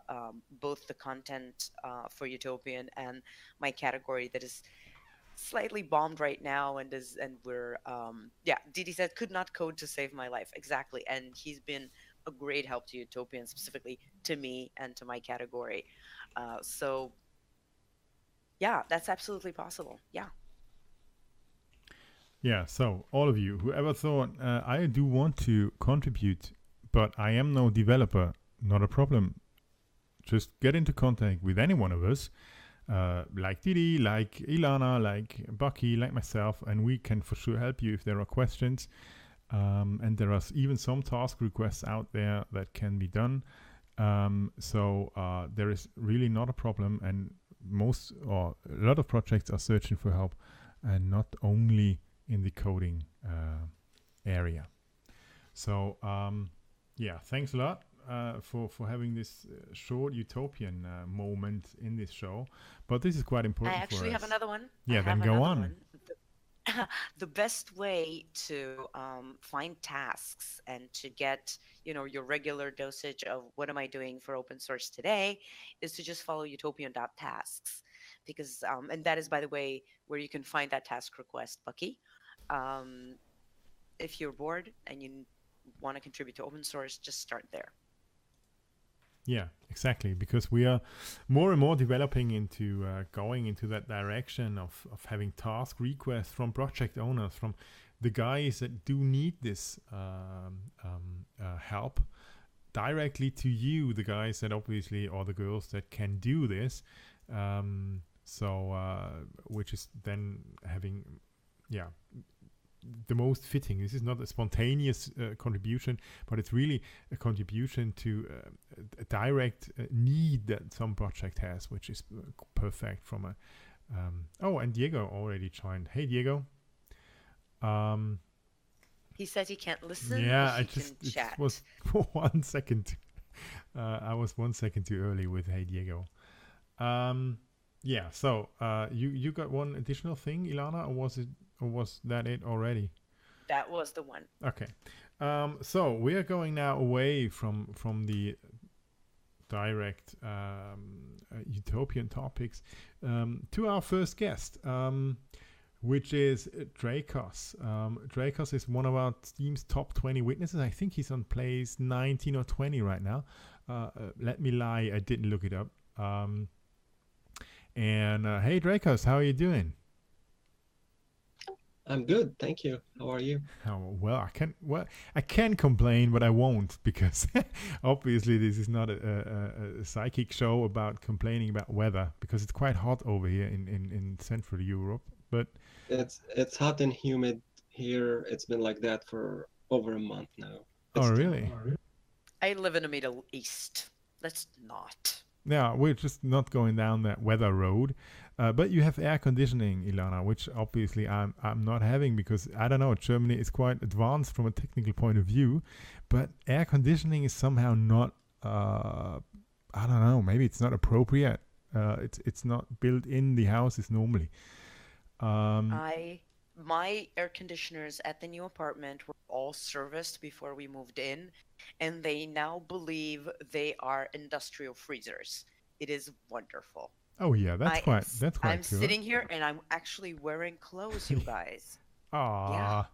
both the content for Utopian and my category that is slightly bombed right now, and we're yeah, Didi said could not code to save my life, exactly, and he's been a great help to Utopian, specifically to me and to my category. So yeah, that's absolutely possible. Yeah. Yeah, so all of you, whoever thought I do want to contribute, but I am no developer, not a problem. Just get into contact with any one of us, like Didi, like Ilana, like Bucky, like myself, and we can for sure help you if there are questions. And there are even some task requests out there that can be done. So there is really not a problem, and most or a lot of projects are searching for help, and not only in the coding area. So yeah, thanks a lot for having this short Utopian moment in this show. But this is quite I important for actually us. have another one. Yeah, I then have go another on. one. The best way to find tasks and to get, you know, your regular dosage of what am I doing for open source today is to just follow utopian.tasks, because and that is, by the way, where you can find that task request, Bucky. um, if you're bored and you want to contribute to open source, just start there. Yeah, exactly. Because we are more and more developing into going into that direction of having task requests from project owners, from the guys that do need this help, directly to you, the guys that obviously, or the girls that can do this. Which is then having, yeah, the most fitting. This is not a spontaneous contribution, but it's really a contribution to a direct need that some project has, which is perfect from a oh, and Diego already joined. Hey Diego. He said he can't listen, Yeah, but he can chat. was for 1 second. I was 1 second too early with Hey Diego. Yeah, so you got one additional thing, Ilana, or was that it already? That was the one. Okay. So we are going now away from the direct utopian topics to our first guest, which is Dracos. Dracos is one of our team's top 20 witnesses. I think he's on place 19 or 20 right now. Let me lie, I didn't look it up. Hey Dracos, how are you doing? I'm good, thank you. How are you? Oh, well, I can complain, but I won't, because obviously this is not a psychic show about complaining about weather, because it's quite hot over here in Central Europe. But it's hot and humid here. It's been like that for over a month now. Oh, really? I live in the Middle East. Let's not. Yeah, we're just not going down that weather road. But you have air conditioning, Ilana, which obviously I'm not having, because I don't know, Germany is quite advanced from a technical point of view, but air conditioning is somehow not. I don't know. Maybe it's not appropriate. It's not built in the houses normally. My air conditioners at the new apartment were all serviced before we moved in, and they now believe they are industrial freezers. It is wonderful. Oh yeah, that's quite I'm cool. sitting here and I'm actually wearing clothes, you guys. Ah.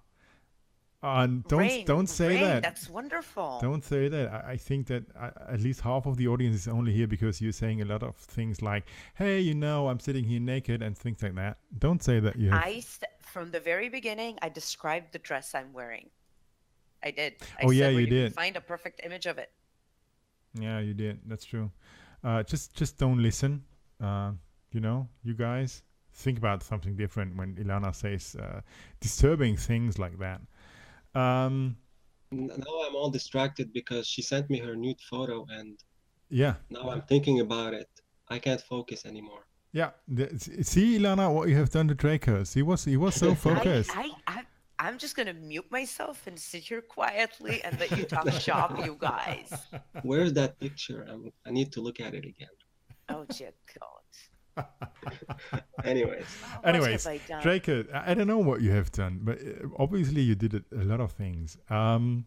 Yeah. Don't say rain, that. That's wonderful. Don't say that. I think that at least half of the audience is only here because you're saying a lot of things like, "Hey, you know, I'm sitting here naked" and things like that. Don't say that. From the very beginning, I described the dress I'm wearing. I did. Oh yeah, you did. Find a perfect image of it. Yeah, you did. That's true. Just don't listen. You know, you guys think about something different when Ilana says disturbing things like that. Now I'm all distracted because she sent me her nude photo, and yeah, now I'm thinking about it. I can't focus anymore. Yeah, see, Ilana, what you have done to Dracos. He was so focused. I'm just gonna mute myself and sit here quietly and let you talk shop, you guys. Where's that picture? I need to look at it again. Oh dear God. Anyways, What Anyways, have I done? Draco, I don't know what you have done, but obviously you did a lot of things. And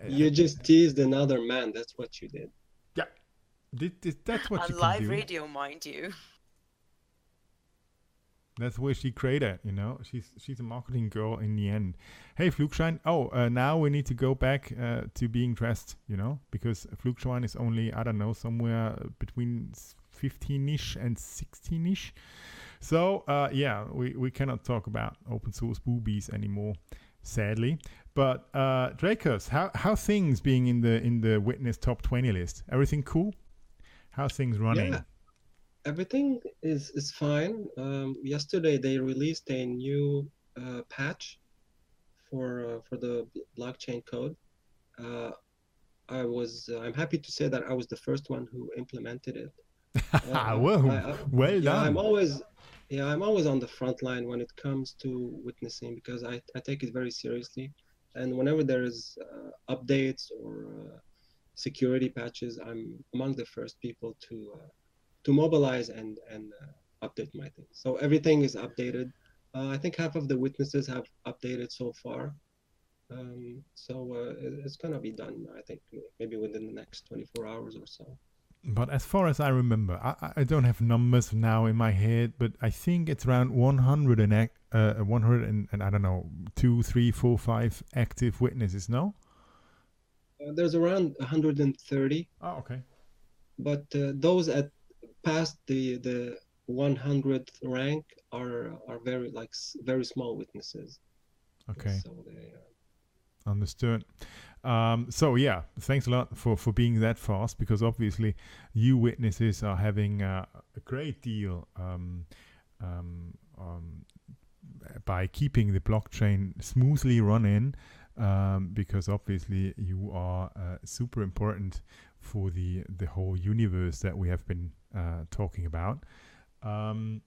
you just teased another man. That's what you did. yeah, that's what On you can live do. radio, mind you. That's where she created, you know. She's a marketing girl in the end. Hey, Flugschein. Oh, now we need to go back to being dressed, you know, because Flugschein is only, I don't know, somewhere between 15-ish and 16-ish. So, yeah, we cannot talk about open source boobies anymore, sadly. But Dracos, how things being in the Witness top 20 list? Everything cool? How things running? Yeah, everything is fine. Yesterday they released a new patch for the blockchain code. Uh, I'm happy to say that I was the first one who implemented it. Well Yeah, done. I'm always on the front line when it comes to witnessing because I take it very seriously. And whenever there is updates or security patches, I'm among the first people to mobilize and update my things. So everything is updated. I think half of the witnesses have updated so far. It's gonna be done. I think maybe within the next 24 hours or so. But as far as I remember, I don't have numbers now in my head, but I think it's around 100 and I don't know, 2, 3, 4, 5 active witnesses, no? There's around 130. Oh, okay. But those at past the 100th rank are very very small witnesses. Okay. So they Understood. So yeah, thanks a lot for being that fast, because obviously you witnesses are having a great deal by keeping the blockchain smoothly running, because obviously you are super important for the whole universe that we have been talking about. And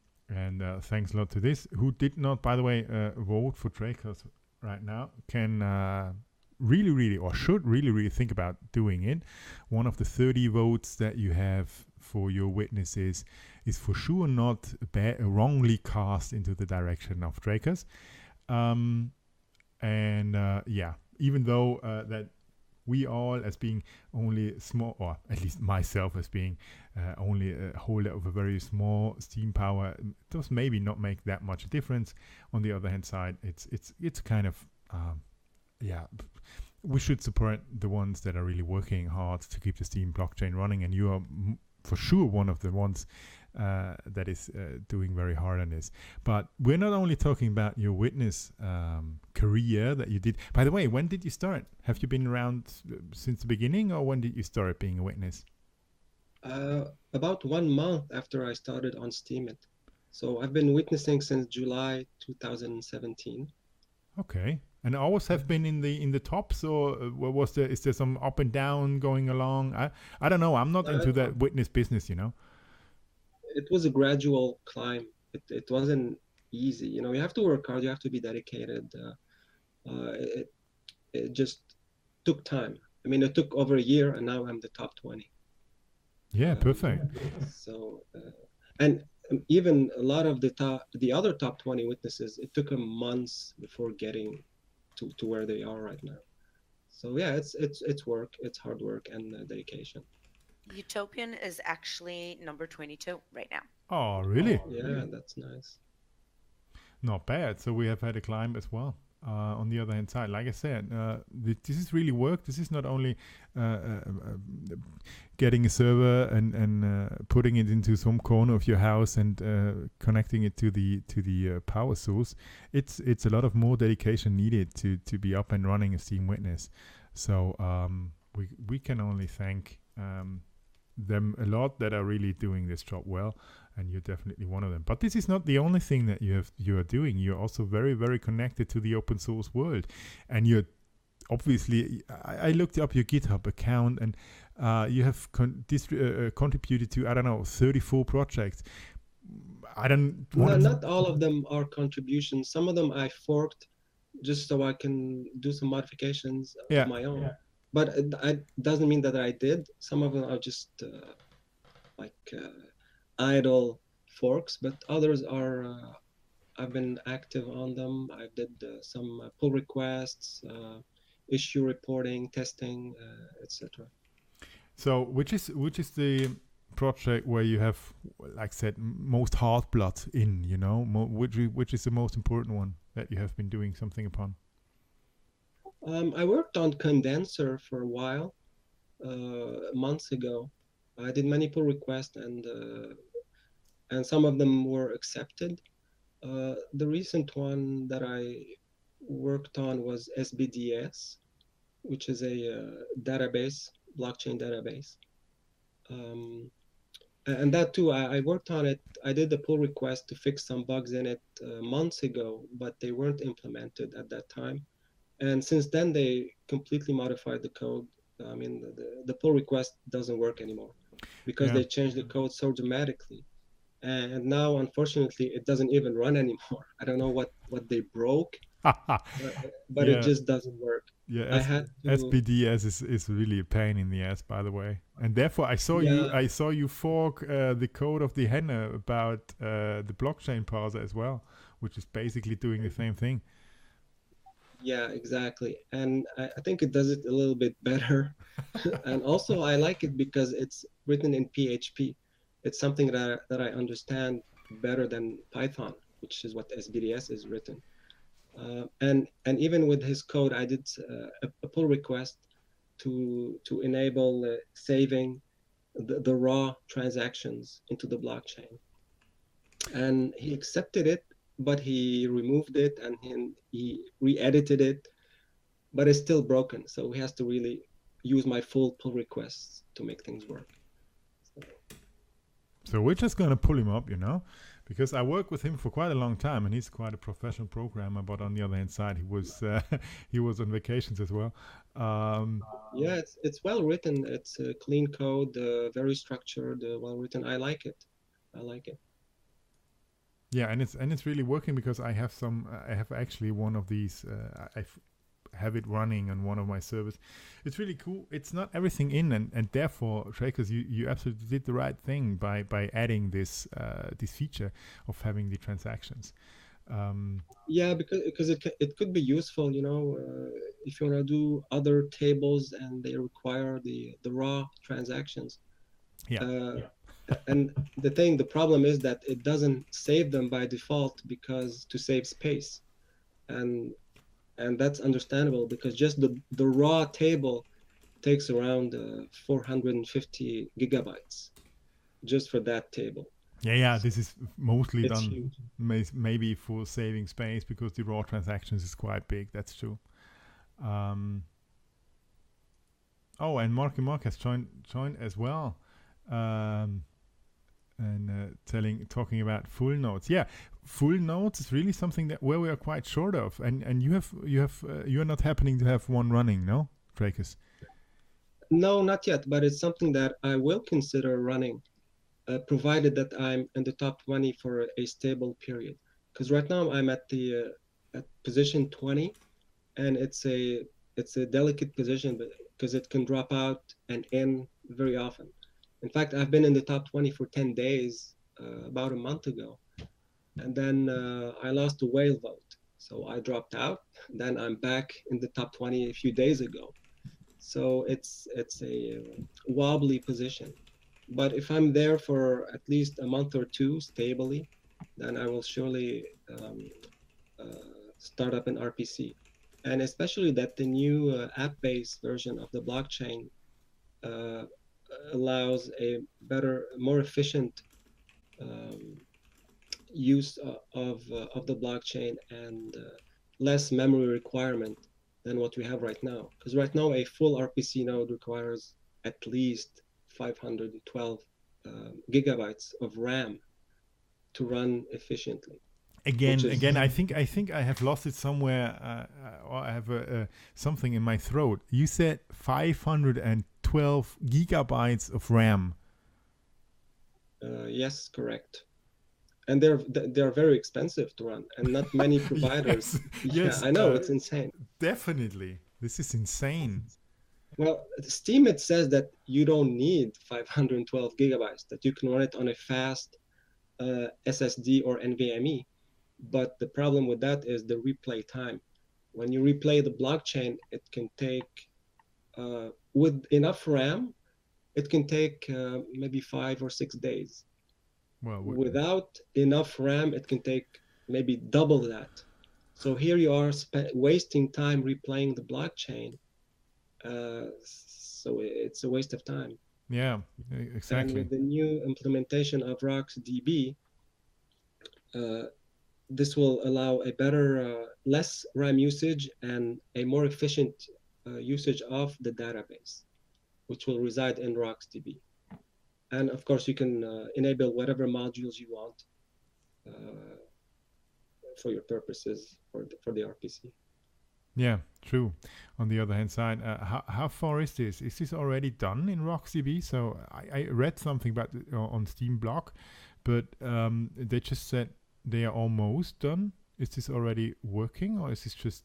thanks a lot to this. Who did not, by the way, vote for Dracos right now can really or should really think about doing it. One of the 30 votes that you have for your witnesses is for sure not wrongly cast into the direction of Dracos. Yeah, even though that we all, as being only small, or at least myself as being only a holder of a very small steam power, does maybe not make that much difference. On the other hand side, it's kind of yeah, we should support the ones that are really working hard to keep the Steam blockchain running, and you are for sure one of the ones that is doing very hard on this. But we're not only talking about your witness career that you did. By the way, when did you start? Have you been around since the beginning, or when did you start being a witness? About 1 month after I started on Steemit. So I've been witnessing since July 2017. Okay. And always have been in the tops, or is there some up and down going along? I don't know. I'm not into that witness business, you know. It was a gradual climb. It wasn't easy. You know, you have to work hard. You have to be dedicated. It just took time. I mean, it took over a year, and now I'm the top 20. Yeah, perfect. And even a lot of the other top 20 witnesses, it took them months before getting to where they are right now. So yeah, it's work, it's hard work and dedication. Utopian is actually number 22 right now. Oh, really? Yeah, that's nice. Not bad. So we have had a climb as well. On the other hand side, like I said, this is really work. This is not only getting a server and putting it into some corner of your house and connecting it to the power source. It's a lot of more dedication needed to be up and running a Steam Witness. So we can only thank them a lot that are really doing this job well, and you're definitely one of them. But this is not the only thing that you are doing. You're also very, very connected to the open source world, and you're obviously, I looked up your GitHub account, and you have contributed to, I don't know, 34 projects. Not all of them are contributions. Some of them I forked just so I can do some modifications of my own. But it doesn't mean that I did. Some of them are just idle forks, but others are. I've been active on them. I did some pull requests, issue reporting, testing, etc. So which is the project where you have, like I said, most hard blood in? You know, which is the most important one that you have been doing something upon? I worked on condenser for a while, months ago. I did many pull requests, and some of them were accepted. The recent one that I worked on was SBDS, which is a database, blockchain database. Um, and that too, I worked on it. I did the pull request to fix some bugs in it months ago, but they weren't implemented at that time. And since then, they completely modified the code. I mean, the pull request doesn't work anymore because Yeah. they changed the code so dramatically. And now, unfortunately, it doesn't even run anymore. I don't know what they broke, but it Yeah. just doesn't work. Yeah, I had to, SBDS is really a pain in the ass, by the way. And therefore, yeah, I saw you fork the code of the Henne about the blockchain parser as well, which is basically doing the same thing. yeah, exactly. And I think it does it a little bit better. And also, I like it because it's written in PHP. It's something that I understand better than Python, which is what SBDS is written. And even with his code, I did a pull request to enable saving the raw transactions into the blockchain. And he accepted it, but he removed it and he re-edited it, but it's still broken. So he has to really use my full pull requests to make things work. So we're just gonna pull him up, you know, because I worked with him for quite a long time, and he's quite a professional programmer. But on the other hand side, he was on vacations as well. Yeah, it's well written. It's a clean code, very structured, well written. I like it. I like it. Yeah, and it's really working because I have actually one of these. Have it running on one of my servers. It's really cool. It's not everything in, and therefore, Shakers, you absolutely did the right thing by adding this feature of having the transactions. Yeah, because it could be useful, if you want to do other tables and they require the raw transactions. Yeah. And the problem is that it doesn't save them by default because to save space, and that's understandable because just the raw table takes around 450 gigabytes just for that table. Yeah. This is mostly It's done huge. maybe for saving space because the raw transactions is quite big. That's true. Oh, and Mark has joined as well. And talking about full nodes. Yeah, full nodes is really something that where we are quite short of, and you're not happening to have one running, no, Drakus? No, not yet, but it's something that I will consider running, provided that I'm in the top 20 for a stable period. Because right now I'm at the at position 20, and it's a delicate position because it can drop out and in very often. In fact, I've been in the top 20 for 10 days about a month ago, and then I lost a whale vote, so I dropped out. Then I'm back in the top 20 a few days ago. So it's a wobbly position. But if I'm there for at least a month or two stably, then I will surely start up an RPC. And especially that the new app-based version of the blockchain uh, allows a better, more efficient um, use of the blockchain and less memory requirement than what we have right now. Because right now, a full RPC node requires at least 512 gigabytes of RAM to run efficiently. Again, I think I have lost it somewhere, or I have something in my throat. You said 512 gigabytes of RAM. Yes, correct. And they're very expensive to run, and not many providers. Yes, I know it's insane. Definitely, this is insane. Well, Steam, it says that you don't need 512 gigabytes, that you can run it on a fast SSD or NVMe. But the problem with that is the replay time. When you replay the blockchain, it can take, with enough RAM, it can take maybe 5 or 6 days. Well, Without enough RAM, it can take maybe double that. So here you are wasting time replaying the blockchain. So it's a waste of time. yeah, And exactly. with the new implementation of RocksDB, uh, this will allow a better, less RAM usage and a more efficient usage of the database, which will reside in RocksDB. And of course, you can enable whatever modules you want uh, for your purposes for the RPC. Yeah, true. On the other hand side, how far is this? Is this already done in RocksDB? So I read something about it on Steam blog, but they just said they are almost done. Is this already working, or is this just?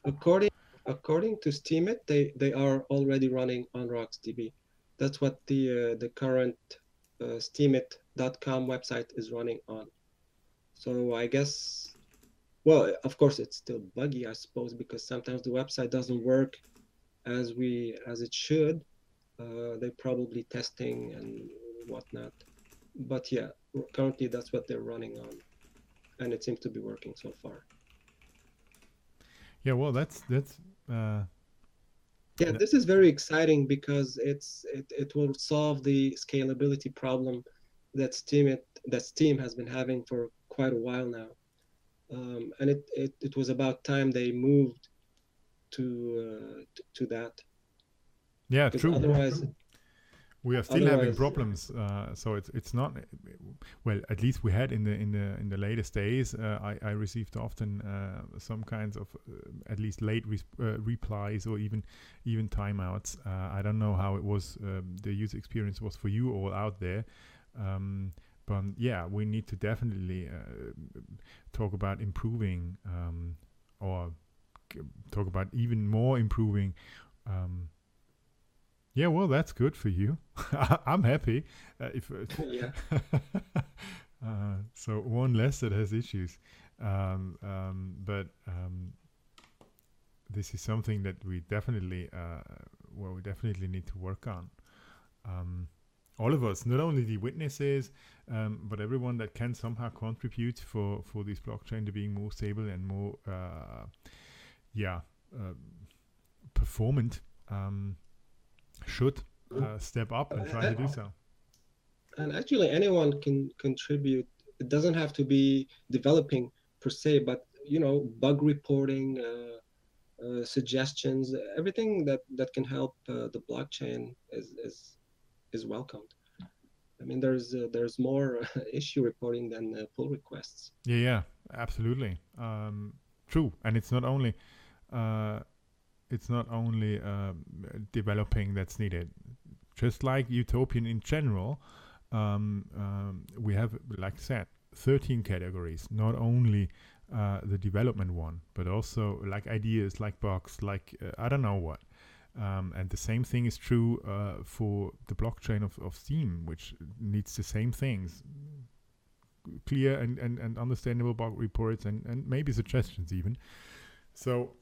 According according to Steemit, they are already running on RocksDB. That's what the current Steemit.com website is running on. So I guess, well, of course it's still buggy, I suppose, because sometimes the website doesn't work as it should. They're probably testing and whatnot. But yeah, currently that's what they're running on, and it seems to be working so far. Yeah, well, that's Yeah, this is very exciting because it will solve the scalability problem that Steam has been having for quite a while now. And it was about time they moved to that. yeah, Because true. otherwise, We are still having otherwise, problems, so it's not well. At least we had in the latest days. I received often some kinds of at least late replies or even timeouts. I don't know how it was the user experience was for you all out there, but yeah, we need to definitely talk about improving or talk about even more improving. Yeah, well, that's good for you. I'm happy. If yeah. So one less that has issues, but this is something that we definitely, we definitely need to work on. All of us, not only the witnesses, but everyone that can somehow contribute for this blockchain to being more stable and more, performant. Should step up and try to do so. And actually, anyone can contribute. It doesn't have to be developing per se, but bug reporting, suggestions, everything that can help the blockchain is welcomed. I mean, there's more issue reporting than pull requests. Yeah, absolutely. True, and it's not only developing that's needed. Just like Utopian in general, we have, like I said, 13 categories. Not only the development one, but also like ideas, like bugs, like I don't know what. And the same thing is true for the blockchain of Steam, which needs the same things. Clear and understandable bug reports and maybe suggestions even. So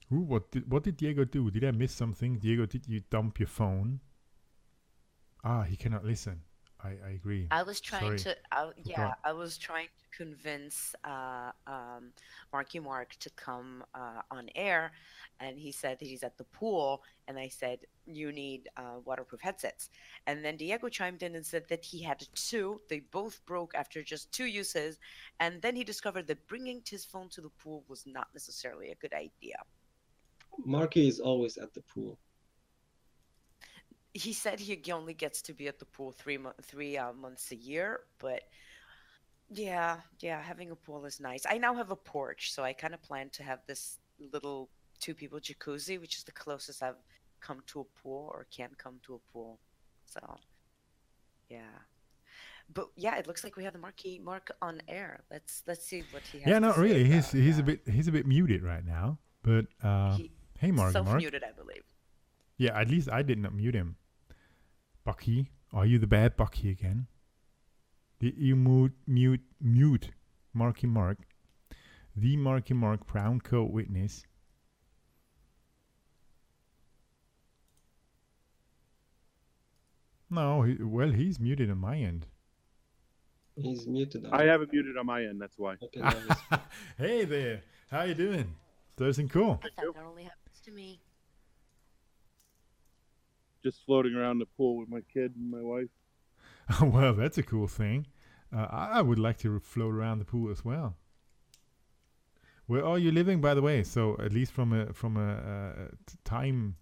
what did Diego do? Did I miss something? Diego, did you dump your phone? He cannot listen. I agree. I was trying Sorry. to, I was trying to convince Marky Mark to come on air, and he said that he's at the pool, and I said, you need waterproof headsets. And then Diego chimed in and said that he had two. They both broke after just 2 uses, and then he discovered that bringing his phone to the pool was not necessarily a good idea. Marky is always at the pool. He said he only gets to be at the pool 3 months a year, but yeah, having a pool is nice. I now have a porch, so I kind of plan to have this little 2-people jacuzzi, which is the closest I've come to a pool or can come to a pool. So, yeah. But yeah, it looks like we have the Mark on air. Let's see what he has. Yeah, to not say really. about He's a bit muted right now. But hey, Mark. self-muted, I believe. Yeah, at least I did not mute him. Bucky, are you the bad Bucky again? Did you mute Marky Mark, the Marky Mark brown coat witness? No, he's muted on my end. He's muted. I have it muted on my end. That's why. Okay, now he's... Hey there, how you doing? Everything cool? I thought that only happens to me. Just floating around the pool with my kid and my wife. Well, that's a cool thing. I would like to float around the pool as well. Where are you living, by the way? So at least from a time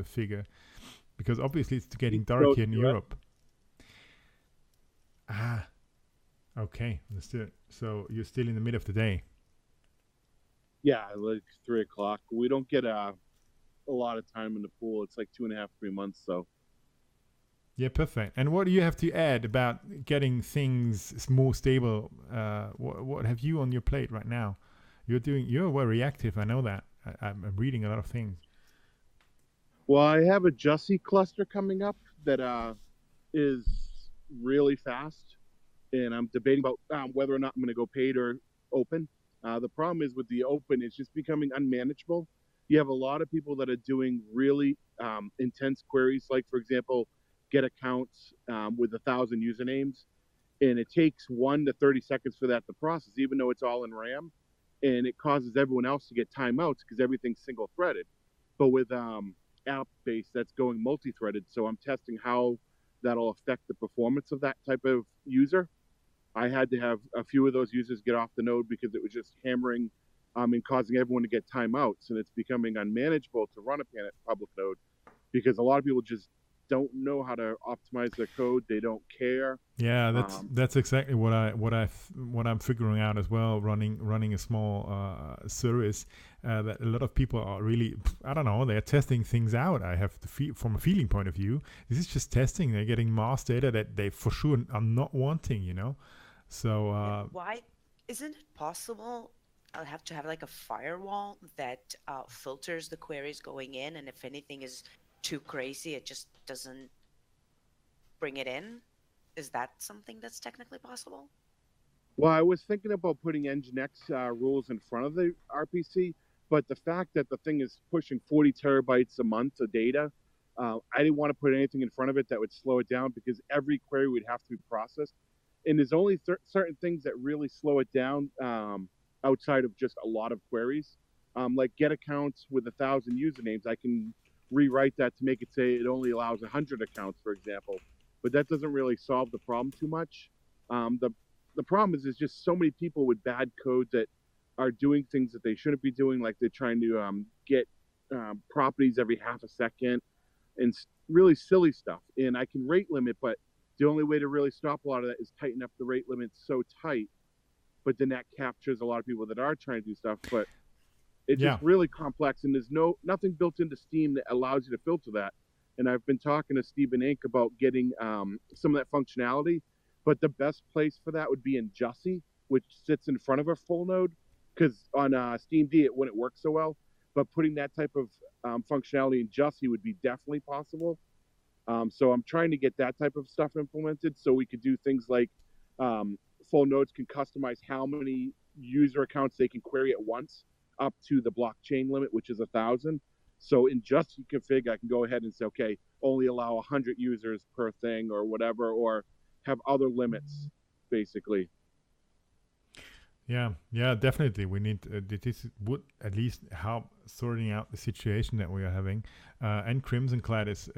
figure, because obviously it's getting dark here in Europe. Ah, okay, understood. So you're still in the middle of the day. Yeah, like 3 o'clock. We don't get a lot of time in the pool. It's like 2.5, 3 months. So. Yeah, perfect. And what do you have to add about getting things more stable? What have you on your plate right now? You're very active. I know that. I'm reading a lot of things. Well, I have a Jussie cluster coming up that is really fast, and I'm debating about whether or not I'm going to go paid or open. The problem is with the open, it's just becoming unmanageable. You have a lot of people that are doing really intense queries, like, for example, get accounts with 1,000 usernames, and it takes 1 to 30 seconds for that to process, even though it's all in RAM, and it causes everyone else to get timeouts because everything's single-threaded. But with app-based, that's going multi-threaded, so I'm testing how that'll affect the performance of that type of user. I had to have a few of those users get off the node because it was just hammering and causing everyone to get timeouts, and it's becoming unmanageable to run a public node because a lot of people just don't know how to optimize their code. They don't care. Yeah, that's exactly what I'm figuring out as well. Running a small service that a lot of people are really, I don't know, they're testing things out. I have from a feeling point of view, this is just testing. They're getting mass data that they for sure are not wanting, you know. So why isn't it possible? I'll have to have like a firewall that filters the queries going in, and if anything is too crazy, it just doesn't bring it in. Is that something that's technically possible? Well, I was thinking about putting Nginx rules in front of the RPC, but the fact that the thing is pushing 40 terabytes a month of data, I didn't want to put anything in front of it that would slow it down because every query would have to be processed. And there's only certain things that really slow it down outside of just a lot of queries. Like get accounts with 1,000 usernames, I can rewrite that to make it say it only allows 100 accounts, for example. But that doesn't really solve the problem too much. The problem is there's just so many people with bad code that are doing things that they shouldn't be doing, like they're trying to get properties every half a second and really silly stuff. And I can rate limit, but the only way to really stop a lot of that is tighten up the rate limit so tight. But then that captures a lot of people that are trying to do stuff. But it's just really complex, and there's nothing built into Steam that allows you to filter that. And I've been talking to Stephen Inc. about getting some of that functionality, but the best place for that would be in Jussie, which sits in front of a full node, because on Steamd it wouldn't work so well. But putting that type of functionality in Jussie would be definitely possible. So I'm trying to get that type of stuff implemented so we could do things like full nodes can customize how many user accounts they can query at once, up to the blockchain limit, which is 1,000. So in Jussie config, I can go ahead and say, okay, only allow 100 users per thing or whatever, or have other limits, basically. Yeah, definitely. We need this would at least help sorting out the situation that we are having. And Crimson Clad is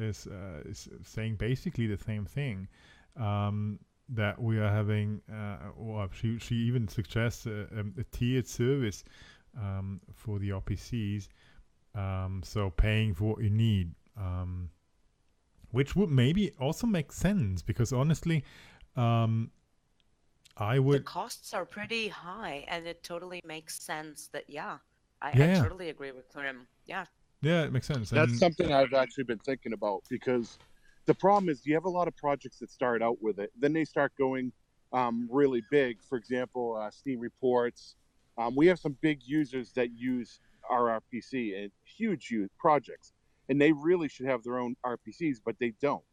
saying basically the same thing. That we are having, or she even suggests a tiered service for the RPCs, so paying for what you need, which would maybe also make sense because honestly, I would. The costs are pretty high, and it totally makes sense that I totally agree with Clem. Yeah, it makes sense. That's something I've actually been thinking about because the problem is you have a lot of projects that start out with it, then they start going really big. For example, Steam Reports. We have some big users that use our RPC and huge projects, and they really should have their own RPCs, but they don't.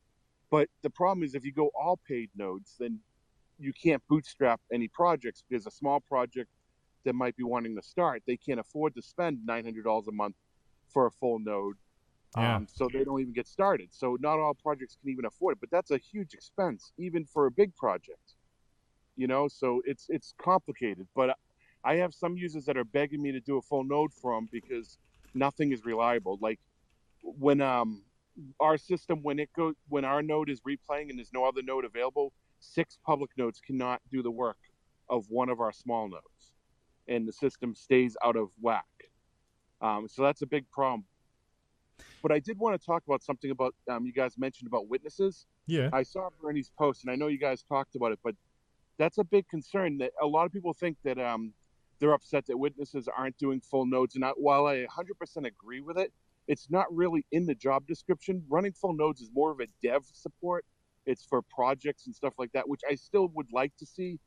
But the problem is if you go all paid nodes, then you can't bootstrap any projects, because a small project that might be wanting to start, they can't afford to spend $900 a month for a full node. Yeah. So they don't even get started. So not all projects can even afford it, but that's a huge expense, even for a big project. So it's complicated. But I have some users that are begging me to do a full node for them because nothing is reliable. Like when our system, when our node is replaying and there's no other node available, 6 public nodes cannot do the work of one of our small nodes, and the system stays out of whack. So that's a big problem. But I did want to talk about something about you guys mentioned about witnesses. Yeah. I saw Bernie's post, and I know you guys talked about it, but that's a big concern. That a lot of people think that they're upset that witnesses aren't doing full nodes. And while I 100% agree with it, it's not really in the job description. Running full nodes is more of a dev support. It's for projects and stuff like that, which I still would like to see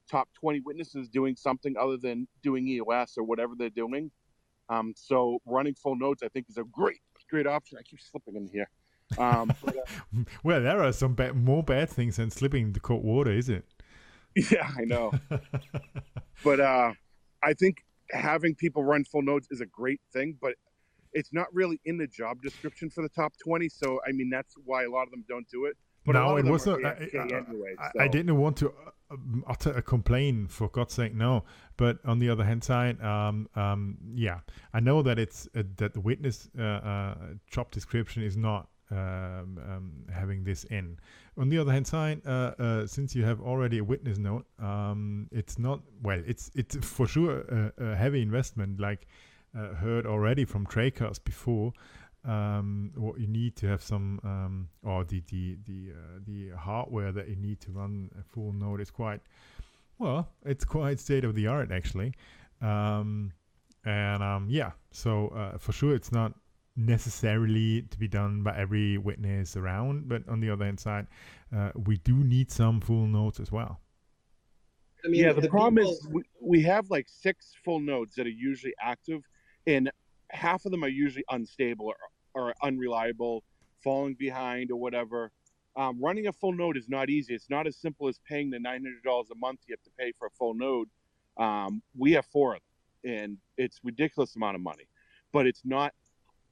top 20 witnesses doing something other than doing EOS or whatever they're doing. So running full nodes, I think, is a great option. I keep slipping in here. Well, there are some more bad things than slipping into cold water, is it? Yeah, I know. But I think having people run full nodes is a great thing, but it's not really in the job description for the top 20. So, I mean, that's why a lot of them don't do it. But no, it was not. Anyway, so. I didn't want to utter a complaint, for God's sake, no. But on the other hand side, yeah, I know that it's that the witness job description is not having this in. On the other hand side, since you have already a witness node, it's not, well, it's for sure a heavy investment, like heard already from Tracers before. What you need to have some or the hardware that you need to run a full node is quite, well, it's quite state of the art actually. Yeah, so for sure it's not necessarily to be done by every witness around, but on the other hand side, we do need some full nodes as well. I mean, yeah, the problem is we have like 6 full nodes that are usually active, and half of them are usually unstable or unreliable, falling behind or whatever. Running a full node is not easy. It's not as simple as paying the $900 a month you have to pay for a full node. We have 4 of them, and it's a ridiculous amount of money. But it's not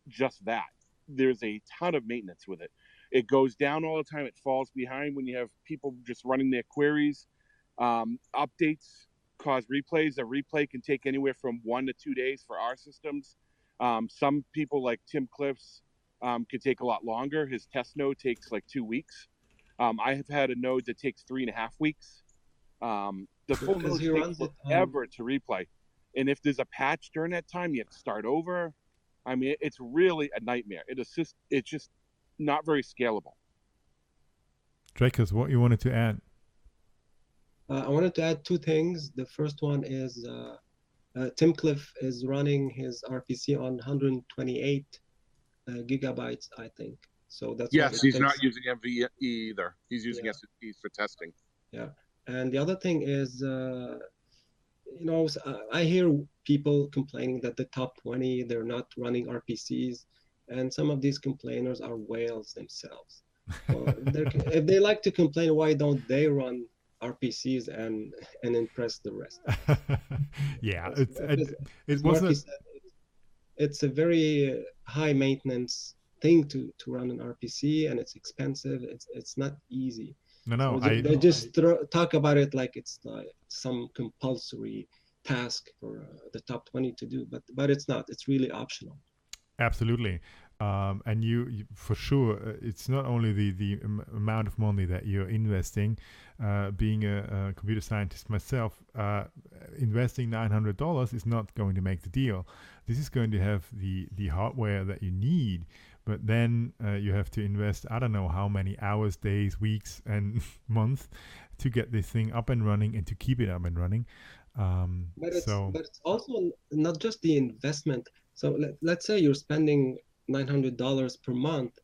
just that. There's a ton of maintenance with it. It goes down all the time. It falls behind when you have people just running their queries. Updates cause replays. A replay can take anywhere from 1 to 2 days for our systems. Some people like Tim Cliff's could take a lot longer. His test node takes like 2 weeks. I have had a node that takes 3.5 weeks. The full node takes forever to replay. And if there's a patch during that time, you have to start over. I mean, it's really a nightmare. It's just not very scalable. Dracos, what you wanted to add? I wanted to add 2 things. The first one is Tim Cliff is running his RPC on 128 gigabytes, I think. So that's yes. He's not using MVE either. He's using SSDs for testing. Yeah, and the other thing is, I hear people complaining that the top 20 they're not running RPCs, and some of these complainers are whales themselves. If they like to complain, why don't they run RPCs and impress the rest? Yeah, it's a very high maintenance thing to run an RPC, and it's expensive. It's not easy. No, so they just talk about it like it's like some compulsory task for the top 20 to do, but it's not. It's really optional. Absolutely. And you for sure, it's not only the amount of money that you're investing. Being a computer scientist myself, investing $900 is not going to make the deal. This is going to have the hardware that you need, but then you have to invest, I don't know how many hours, days, weeks, and months to get this thing up and running and to keep it up and running. But it's also not just the investment. So let's say you're spending $900 per month,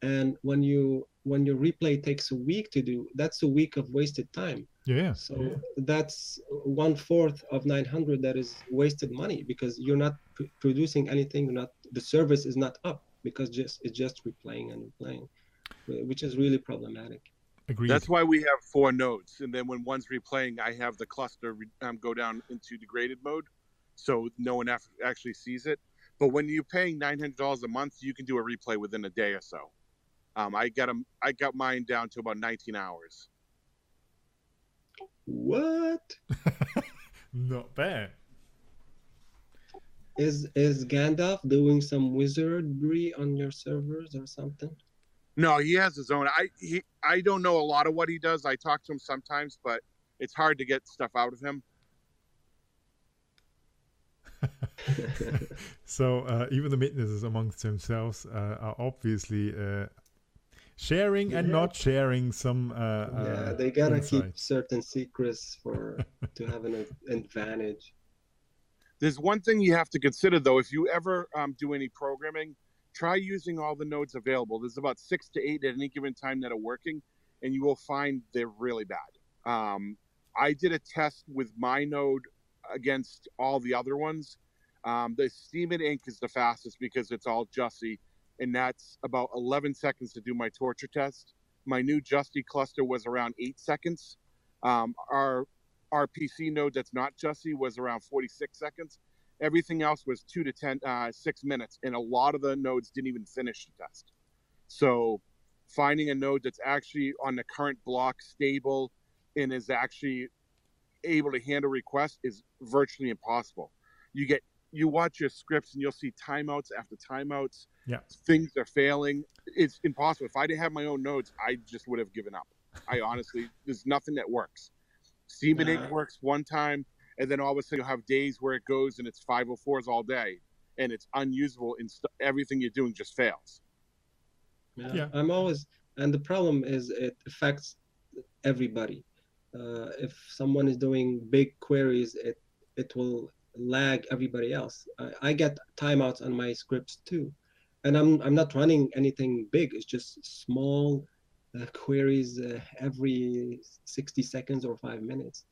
and when your replay takes a week to do, that's a week of wasted time. Yeah. So that's 1/4 of 900 that is wasted money, because you're not producing anything. The service is not up because it's just replaying and replaying. which is really problematic. Agreed. That's why we have 4 nodes, and then when one's replaying, I have the cluster go down into degraded mode, so no one actually sees it. But when you're paying $900 a month, you can do a replay within a day or so. I got mine down to about 19 hours. What? Not bad. Is Gandalf doing some wizardry on your servers or something? No, he has his own. I don't know a lot of what he does. I talk to him sometimes, but it's hard to get stuff out of him. So even the witnesses amongst themselves are obviously sharing and not sharing some. Yeah, they gotta keep insights. certain secrets to have an advantage. There's one thing you have to consider, though. If you ever do any programming, try using all the nodes available. There's about 6 to 8 at any given time that are working, and you will find they're really bad. I did a test with my node against all the other ones. The Steam and Ink is the fastest because it's all Jussie, and that's about 11 seconds to do my torture test. My new Jussie cluster was around 8 seconds. Our PC node that's not Jussie was around 46 seconds. Everything else was 6 minutes, and a lot of the nodes didn't even finish the test. So finding a node that's actually on the current block, stable, and is actually able to handle requests is virtually impossible. You watch your scripts and you'll see timeouts after timeouts. Yeah. Things are failing. It's impossible. If I didn't have my own nodes, I just would have given up. I honestly, there's nothing that works. Steam and Ink works one time, and then all of a sudden you'll have days where it goes and it's 504s all day, and it's unusable, and everything you're doing just fails. Yeah. And the problem is it affects everybody. If someone is doing big queries, it will lag everybody else. I get timeouts on my scripts too, and I'm not running anything big. It's just small queries every 60 seconds or 5 minutes.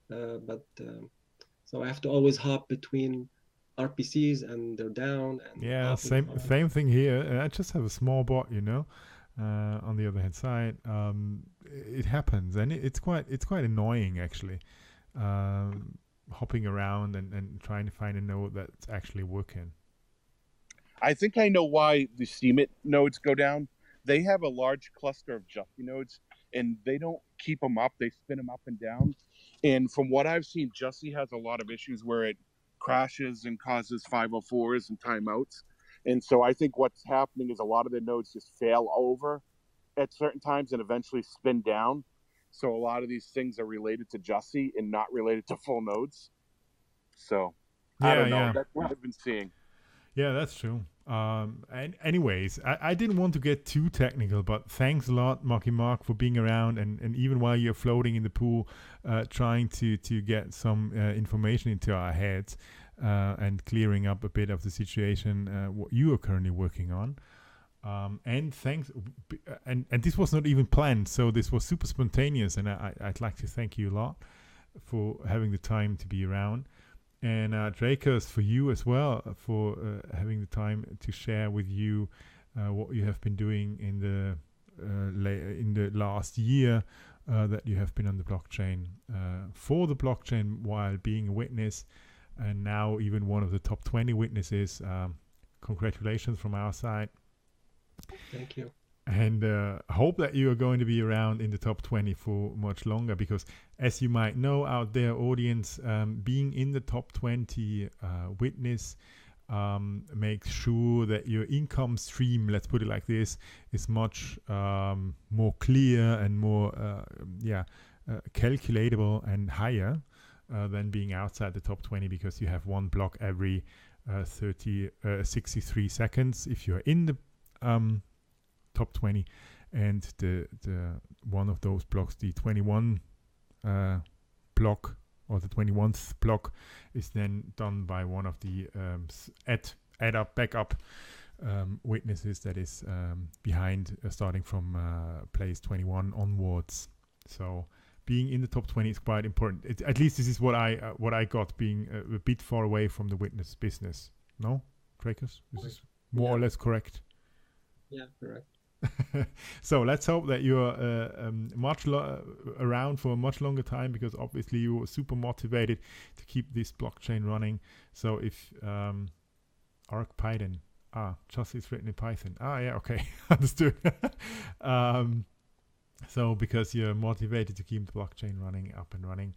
So I have to always hop between RPCs, and they're down. And yeah, same thing here. I just have a small bot, on the other hand side. It happens, and it's quite annoying actually. Hopping around and trying to find a node that's actually working. I think I know why the Steemit nodes go down. They have a large cluster of Jussie nodes, and they don't keep them up. They spin them up and down. And from what I've seen, Jussie has a lot of issues where it crashes and causes 504s and timeouts. And so I think what's happening is a lot of the nodes just fail over at certain times and eventually spin down. So a lot of these things are related to Jussie and not related to full nodes. So I don't know. Yeah. That's what I've been seeing. Yeah, that's true. And anyways, I didn't want to get too technical, but thanks a lot, Marky Mark, for being around and even while you're floating in the pool, trying to get some information into our heads and clearing up a bit of the situation what you are currently working on. And thanks, and this was not even planned, so this was super spontaneous, and I'd like to thank you a lot for having the time to be around, and Dracos, for you as well, for having the time to share with you what you have been doing in the last year that you have been on the blockchain for the blockchain while being a witness, and now even one of the top 20 witnesses. Congratulations from our side. Thank you. And hope that you are going to be around in the top 20 for much longer, because as you might know out there, audience, being in the top 20 witness makes sure that your income stream, let's put it like this, is much more clear and more calculatable and higher than being outside the top 20, because you have one block every 63 seconds if you're in the top 20, and the one of those blocks, the 21 block, or the 21th block, is then done by one of the backup witnesses that is behind, starting from place 21 onwards. So being in the top 20 is quite important. At least this is what I got, being a bit far away from the witness business. No, Dracos? This is more or less correct. Yeah, correct. So let's hope that you're around for a much longer time, because obviously you were super motivated to keep this blockchain running. So if ArcPython, just is written in Python. Yeah, okay, understood. So because you're motivated to keep the blockchain running, up and running,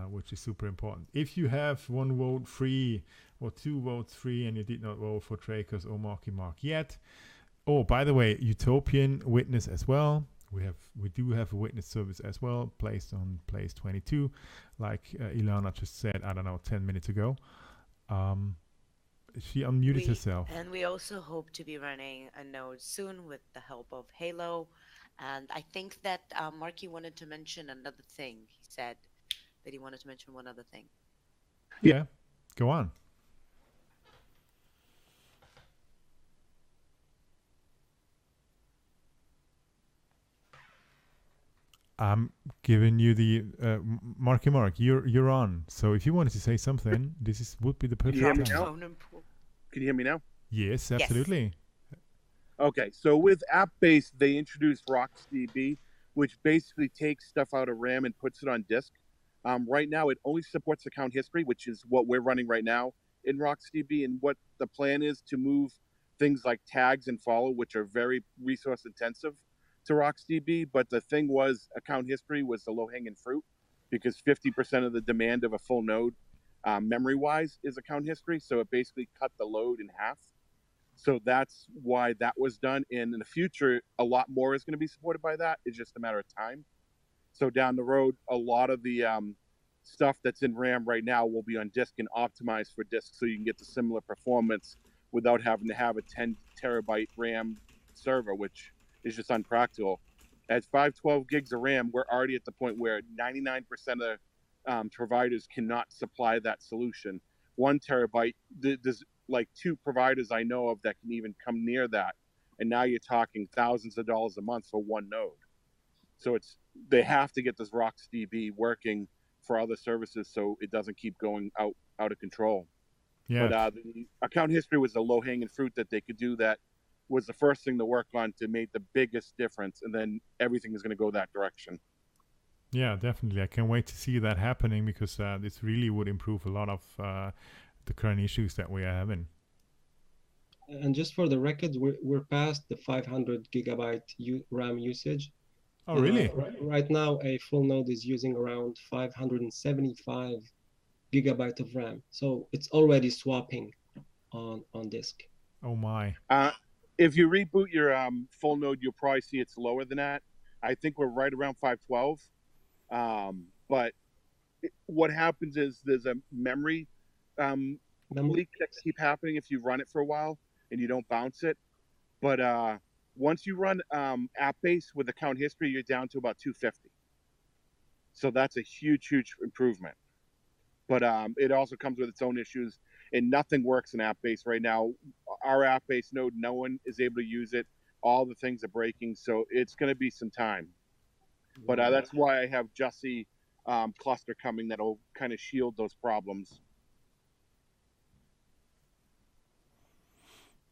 which is super important. If you have 1 vote free or 2 votes free and you did not vote for Trakers or Marky Mark yet, oh, by the way, Utopian witness as well. We do have a witness service as well, placed on place 22, like Ilana just said, I don't know, 10 minutes ago. She unmuted herself. And we also hope to be running a node soon with the help of Halo. And I think that Marky wanted to mention another thing. He said that he wanted to mention one other thing. Yeah, go on. I'm giving you the Marky Mark. You're on. So if you wanted to say something, this would be the perfect time. Can you hear me now? Yes, absolutely. Yes. Okay, so with app-based, they introduced RocksDB, which basically takes stuff out of RAM and puts it on disk. Right now, it only supports account history, which is what we're running right now in RocksDB. And what the plan is to move things like tags and follow, which are very resource intensive, to RocksDB. But the thing was, account history was the low-hanging fruit, because 50% of the demand of a full node, memory-wise, is account history. So it basically cut the load in half. So that's why that was done. And in the future, a lot more is going to be supported by that. It's just a matter of time. So down the road, a lot of the stuff that's in RAM right now will be on disk and optimized for disk, so you can get the similar performance without having to have a 10 terabyte RAM server, which is just unpractical. At 512 gigs of RAM, we're already at the point where 99% of providers cannot supply that solution. 1 terabyte, there's like 2 providers I know of that can even come near that. And now you're talking thousands of dollars a month for one node. So they have to get this RocksDB working for other services so it doesn't keep going out of control. Yeah. But the account history was the low-hanging fruit that they could do. That was the first thing to work on to make the biggest difference, and then everything is going to go that direction. Yeah, definitely. I can't wait to see that happening, because this really would improve a lot of the current issues that we are having. And just for the record, we're past the 500 gigabyte RAM usage. Oh, really? Right now, a full node is using around 575 gigabyte of RAM. So it's already swapping on disk. Oh, my. If you reboot your full node, you'll probably see it's lower than that. I think we're right around 512. But what happens is there's a memory leak that keep happening if you run it for a while and you don't bounce it. But once you run app-based with account history, you're down to about 250. So that's a huge, huge improvement. But it also comes with its own issues, and nothing works in app-based right now. Our app-based node, no one is able to use it. All the things are breaking, so it's going to be some time. But that's why I have Jussie cluster coming that'll kind of shield those problems.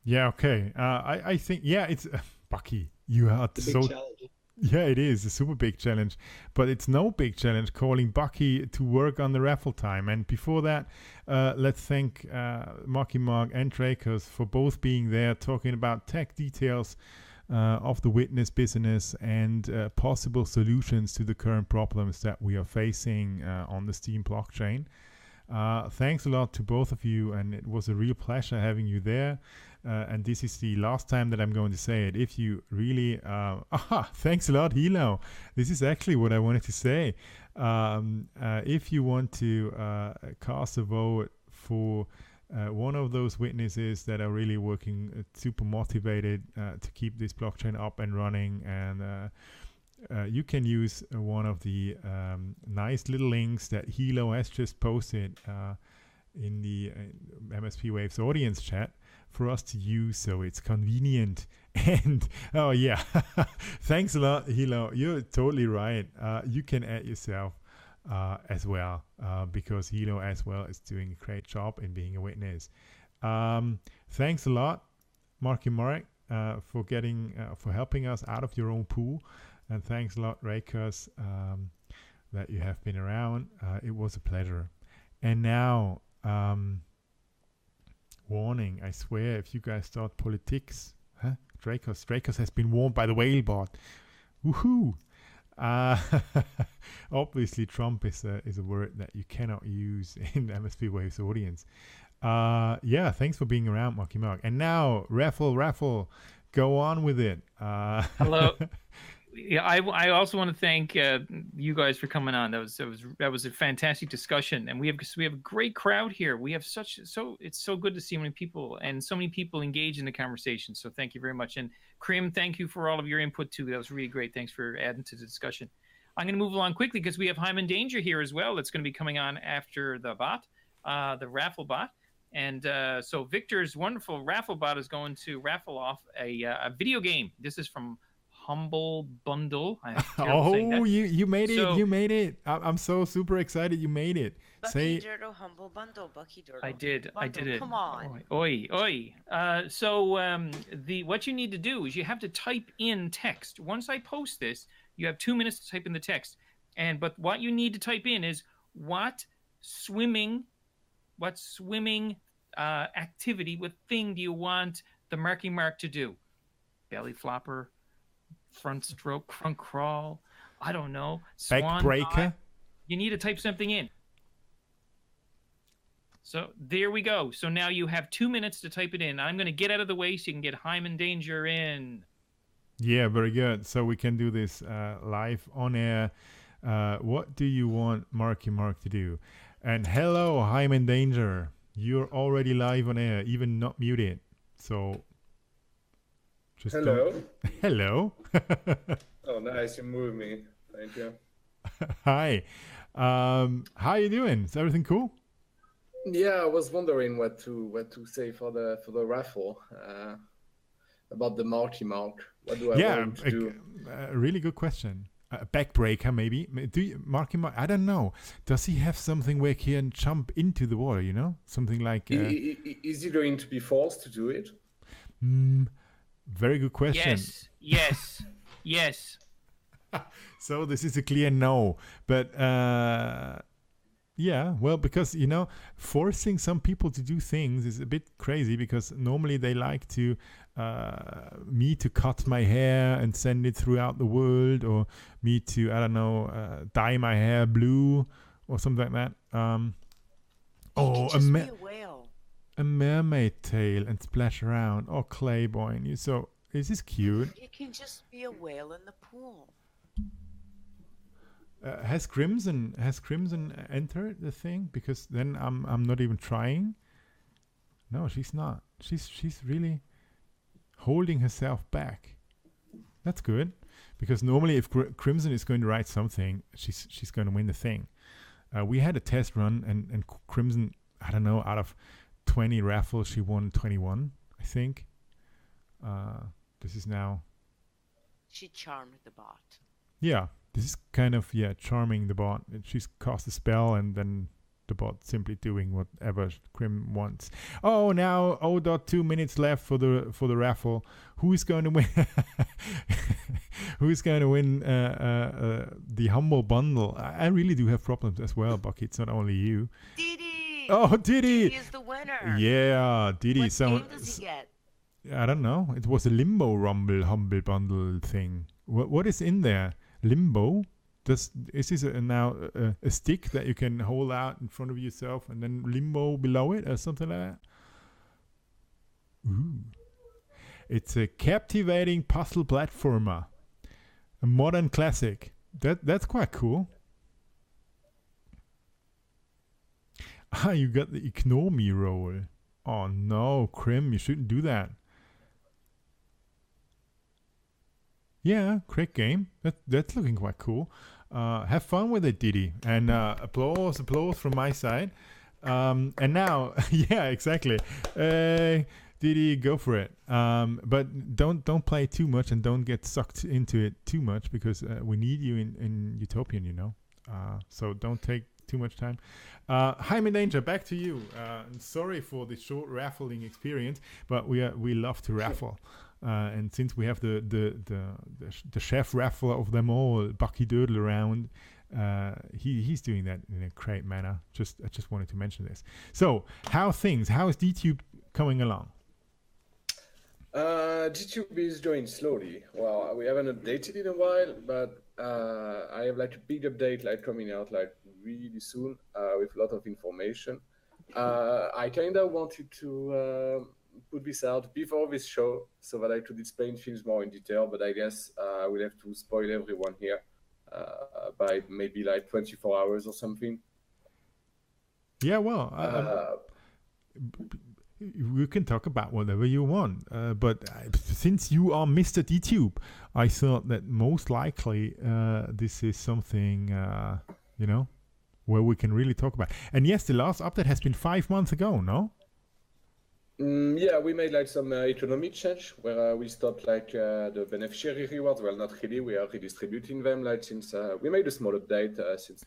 Yeah, okay. I think, it's Bucky. You had so challenge. Yeah, it is a super big challenge, but it's no big challenge calling Bucky to work on the raffle time. And before that, let's thank Marky Mark and Trakers for both being there, talking about tech details of the witness business and possible solutions to the current problems that we are facing on the Steem blockchain. Thanks a lot to both of you, and it was a real pleasure having you there. And this is the last time that I'm going to say it. If you really, thanks a lot, Hilo. This is actually what I wanted to say. If you want to cast a vote for one of those witnesses that are really working super motivated to keep this blockchain up and running, and you can use one of the nice little links that Hilo has just posted in the MSP Waves audience chat for us to use, so it's convenient. And oh yeah, thanks a lot, Hilo. You're totally right. You can add yourself as well, because Hilo as well is doing a great job in being a witness. Thanks a lot, Marky Mark. for helping us out of your own pool, and thanks a lot, Rakers, that you have been around. It was a pleasure. And now, warning, I swear, if you guys start politics, Dracos has been warned by the whale bot. Woohoo! Obviously, Trump is a word that you cannot use in MSP Waves audience. Thanks for being around, Marky Mark. And now, raffle, go on with it. Hello. Yeah, I also want to thank you guys for coming on. That was a fantastic discussion, and we have a great crowd here. We have it's so good to see many people and so many people engage in the conversation. So thank you very much. And Krim, thank you for all of your input too. That was really great. Thanks for adding to the discussion. I'm going to move along quickly because we have Hyman Danger here as well. That's going to be coming on after the bot, the raffle bot. And so Victor's wonderful raffle bot is going to raffle off a video game. This is from Humble Bundle. You made it. You made it. I'm so super excited you made it. Bucky Dirtle Humble Bundle. Bucky Dirtle. I did it. Come on. Oi. So what you need to do is you have to type in text. Once I post this, you have 2 minutes to type in the text. But what you need to type in is what swimming activity, what thing do you want the Marky Mark to do? Belly flopper, front stroke, front crawl, I don't know, swan backbreaker. Dive. You need to type something in. So there we go. So now you have 2 minutes to type it in. I'm going to get out of the way so you can get Hyman Danger in. Yeah, very good. So we can do this live on air. What do you want Marky Mark to do? And hello, Hyman Danger. You're already live on air, even not muted. So just hello. Hello. Oh, nice. You moved me. Thank you. Hi. How you doing? Is everything cool? Yeah, I was wondering what to say for the raffle about the Marky Mark. What do I want to do? A really good question. A backbreaker, maybe. Do you, Marky Mark? I don't know. Does he have something where he can jump into the water? You know, something like. Is he going to be forced to do it? Very good question. Yes. So this is a clear no, but yeah, well, because forcing some people to do things is a bit crazy because normally they like to me to cut my hair and send it throughout the world, or me to dye my hair blue or something like that. Be a whale. A mermaid tail and splash around. Oh, Claiborne, this is cute. It can just be a whale in the pool. Has Crimson entered the thing? Because then I'm not even trying. No, she's not. She's really holding herself back. That's good, because normally if Crimson is going to write something, she's going to win the thing. We had a test run and Crimson, I don't know, out of 20 raffles she won 21, I think. This is now. She charmed the bot. Yeah. This is kind of charming the bot. She's cast a spell and then the bot simply doing whatever Crim wants. Oh, now 0.2 minutes left for the raffle. Who is going to win? Who is going to win the Humble Bundle? I really do have problems as well, Bucky. It's not only you. Didi. Oh, Didi! Didi is the winner. Yeah, Didi. What game does he get? I don't know. It was a Limbo Rumble Humble Bundle thing. What is in there? Limbo? Is this now a stick that you can hold out in front of yourself and then limbo below it or something like that? Ooh. It's a captivating puzzle platformer. A modern classic. That's quite cool. You got the ignore me roll. Oh no, Krim, you shouldn't do that. Yeah, great game. That's looking quite cool. Have fun with it, Didi. And applause from my side. And now, yeah, exactly. Didi, go for it. But don't play too much and don't get sucked into it too much, because we need you in Utopian, so don't take too much time. Hyman Danger, back to you. Sorry for the short raffling experience, but we love to raffle. And since we have the chef raffle of them all, Bucky Dödel, around, he's doing that in a great manner. I just wanted to mention this. So, how is DTube coming along? DTube is going slowly. Well, we haven't updated in a while, but I have like a big update like coming out like really soon with a lot of information. I kind of wanted to put this out before this show so that I could explain things more in detail, but I guess I will have to spoil everyone here by maybe like 24 hours or something. Yeah, well, you can talk about whatever you want, but since you are Mr. DTube, I thought that most likely this is something, where we can really talk about. And yes, the last update has been 5 months ago, no? Yeah, we made like some economic change where we stopped like the beneficiary rewards. Well, not really. We are redistributing them like since we made a small update since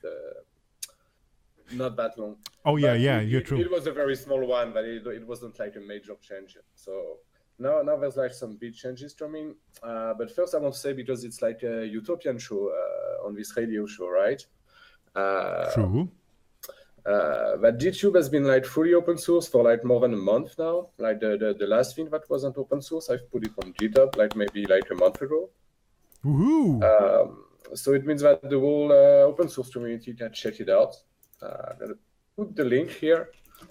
not that long. Oh yeah, you're true. It was a very small one, but it wasn't like a major change. So now there's like some big changes coming. But first I want to say, because it's like a Utopian show on this radio show, right? True. That DTube has been like fully open source for like more than a month now. Like the last thing that wasn't open source, I've put it on GitHub like maybe like a month ago. Woohoo! So it means that the whole open source community can check it out. I'm gonna put the link here.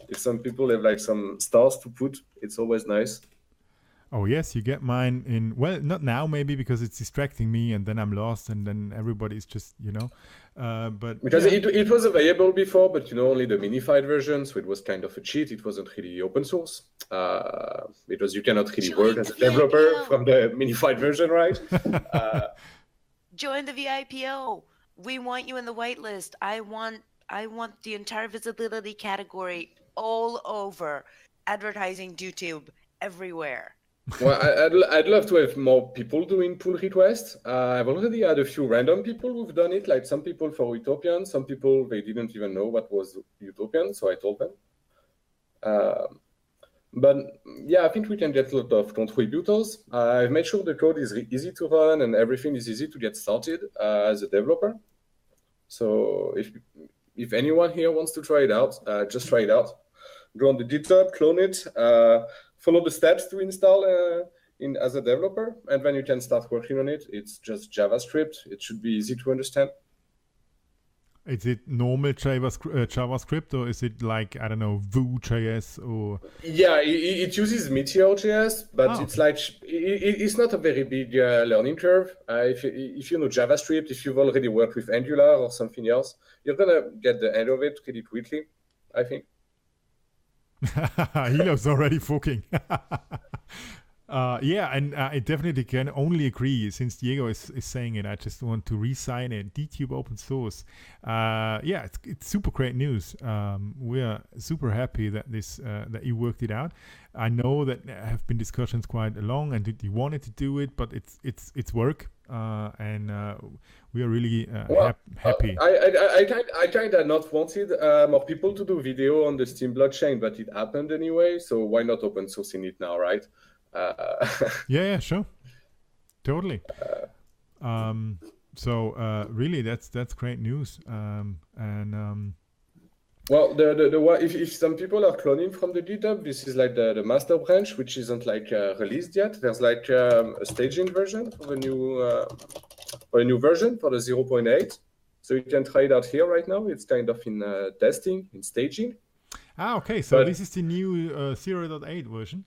If some people have like some stars to put, it's always nice. Oh yes, you get mine in, well, not now maybe because it's distracting me and then I'm lost and then everybody's just, but because it was available before, but only the minified version, so it was kind of a cheat. It wasn't really open source because you cannot really work as a developer from the minified version, right? Join the VIPO. We want you in the whitelist. I want the entire visibility category all over, advertising YouTube everywhere. Well, I'd love to have more people doing pull requests. I've already had a few random people who've done it, like some people for Utopian, some people, they didn't even know what was Utopian, so I told them. But yeah, I think we can get a lot of contributors. I've made sure the code is easy to run and everything is easy to get started as a developer. So if anyone here wants to try it out, just try it out. Go on the GitHub, clone it, follow the steps to install as a developer, and then you can start working on it. It's just JavaScript. It should be easy to understand. Is it normal JavaScript, or is it like, I don't know, Vue.js or? Yeah, it uses Meteor.js, but it's like it's not a very big learning curve. If you know JavaScript, if you've already worked with Angular or something else, you're gonna get the end of it pretty quickly, I think. Hilo's already fucking. And I definitely can only agree, since Diego is saying it. I just want to re-sign it. DTube open source. It's super great news. We are super happy that that you worked it out. I know that there have been discussions quite long, and you wanted to do it, but it's work, and we are really happy. I kind of not wanted more people to do video on the Steam blockchain, but it happened anyway. So why not open sourcing it now, right? Yeah, sure, totally. So really, that's great news. Well, if some people are cloning from the GitHub, this is like the master branch, which isn't like released yet. There's like a staging version for the new version for the 0.8. So you can try it out here right now. It's kind of in testing, in staging. Okay. So this is the new 0.8 version.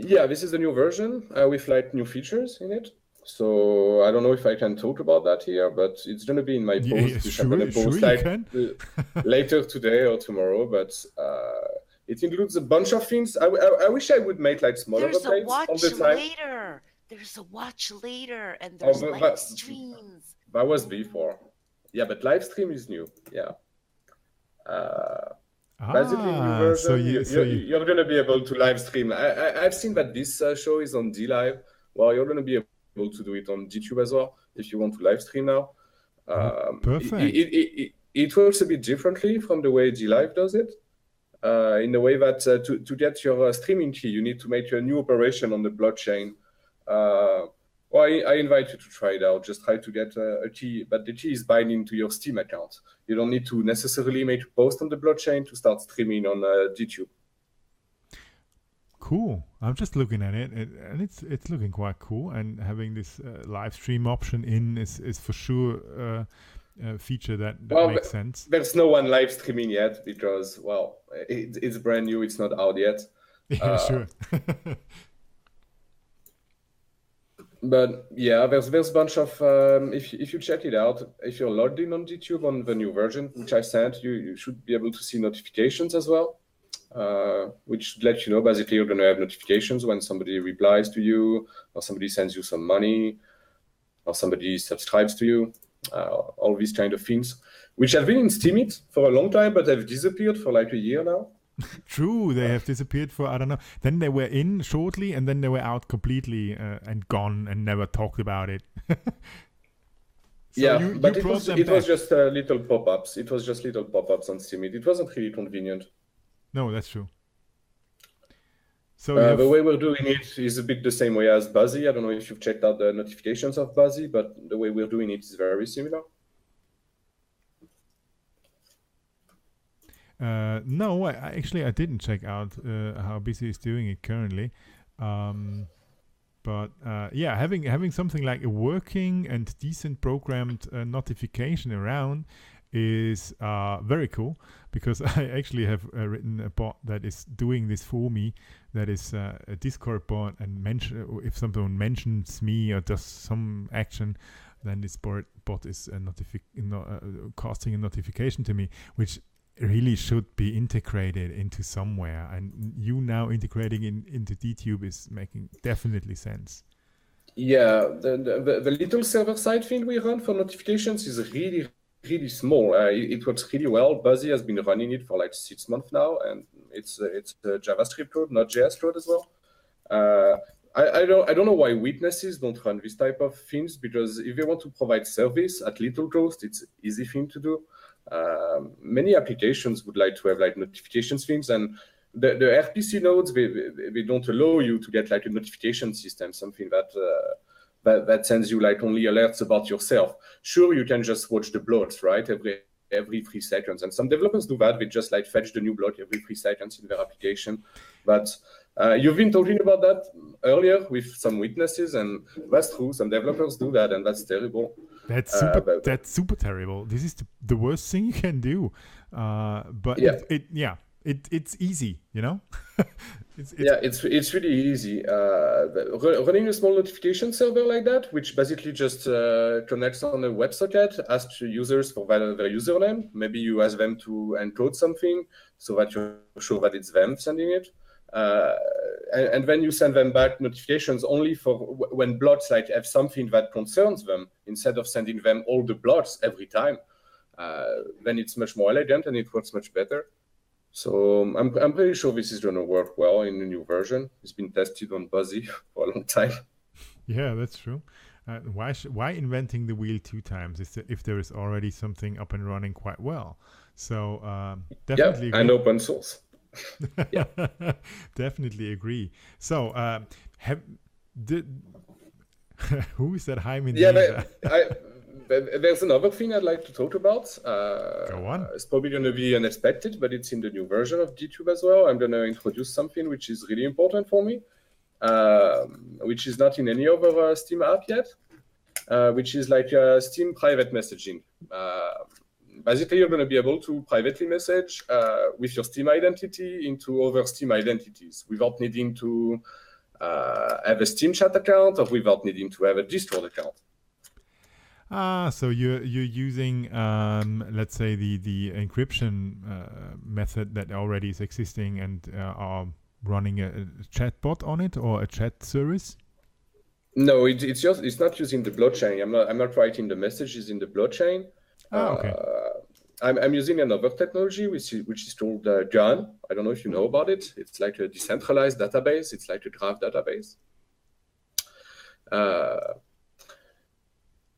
Yeah, this is the new version with like new features in it. So I don't know if I can talk about that here, but it's going to be in my post, which I'm going to post later today or tomorrow. But it includes a bunch of things. I wish I would make like smaller updates all the time. There's a watch later, and there's live streams. That was before. Yeah, but live stream is new. Yeah. Basically, new version. So you're going to be able to live stream. I've seen that this show is on DLive. Well, you're going to be able to do it on DTube as well if you want to live stream now. Perfect. It works a bit differently from the way DLive does it. in the way that to get your streaming key, you need to make a new operation on the blockchain. Well, I invite you to try it out. Just try to get a key, but the key is binding to your Steam account. You don't need to necessarily make a post on the blockchain to start streaming on YouTube. Cool. I'm just looking at it, and it's looking quite cool. And having this live stream option is for sure a feature that makes sense. There's no one live streaming yet because it's brand new. It's not out yet. Yeah, sure. But yeah, there's a bunch of if you check it out, if you're logged in on YouTube on the new version which I sent, you should be able to see notifications as well, which let you know basically you're going to have notifications when somebody replies to you, or somebody sends you some money, or somebody subscribes to you, all these kind of things, which have been in Steemit for a long time, but have disappeared for like a year now. True, they have disappeared for, I don't know. Then they were in shortly, and then they were out completely and gone and never talked about it. So but it was just little pop-ups. It was just little pop-ups on Steemit. It wasn't really convenient. No, that's true. So the way we're doing it is a bit the same way as Buzzy. I don't know if you've checked out the notifications of Buzzy, but the way we're doing it is very similar. No, I didn't check out how Busy is doing it currently, but yeah, having something like a working and decent programmed notification around is very cool, because I actually have written a bot that is doing this for me. That is a Discord bot, and if someone mentions me or does some action, then this bot is casting a notification to me, which really should be integrated into somewhere, and you now integrating into DTube is making definitely sense. Yeah, the little server-side thing we run for notifications is really small. It works really well. Buzzy has been running it for like 6 months now, and it's JavaScript code, not JS code as well. I don't know why witnesses don't run this type of things, because if they want to provide service at little cost, it's an easy thing to do. Many applications would like to have like notifications things, and the RPC nodes they don't allow you to get like a notification system, something that sends you like only alerts about yourself. Sure, you can just watch the blogs, right? Every 3 seconds, and some developers do that. They just like fetch the new blog every 3 seconds in their application. But you've been talking about that earlier with some witnesses, and that's true. Some developers do that, and that's terrible. That's super terrible. This is the worst thing you can do. But yeah, it's easy, you know. It's really easy. Running a small notification server like that, which basically just connects on a WebSocket, asks users for their username. Maybe you ask them to encode something so that you're sure that it's them sending it. And then you send them back notifications only for when blogs like have something that concerns them, instead of sending them all the blogs every time. Then it's much more elegant and it works much better. So I'm pretty sure this is going to work well in the new version. It's been tested on Buzzy for a long time. Yeah, that's true. Why inventing the wheel 2 times if there is already something up and running quite well? So definitely. Yeah, and open source. Yeah, definitely agree. So who is that Jaime? Yeah, there's another thing I'd like to talk about. Go on. It's probably going to be unexpected, but it's in the new version of DTube as well. I'm going to introduce something which is really important for me, which is not in any other Steam app yet, which is like Steam private messaging. Basically, you're going to be able to privately message with your Steam identity into other Steam identities without needing to have a Steam chat account, or without needing to have a Discord account. So you're using, let's say, the encryption method that already is existing, and are running a chatbot on it, or a chat service? No, it's not using the blockchain. I'm not writing the messages in the blockchain. Okay. I'm using another technology which is called GAN. I don't know if you know about it. It's like a decentralized database. It's like a graph database.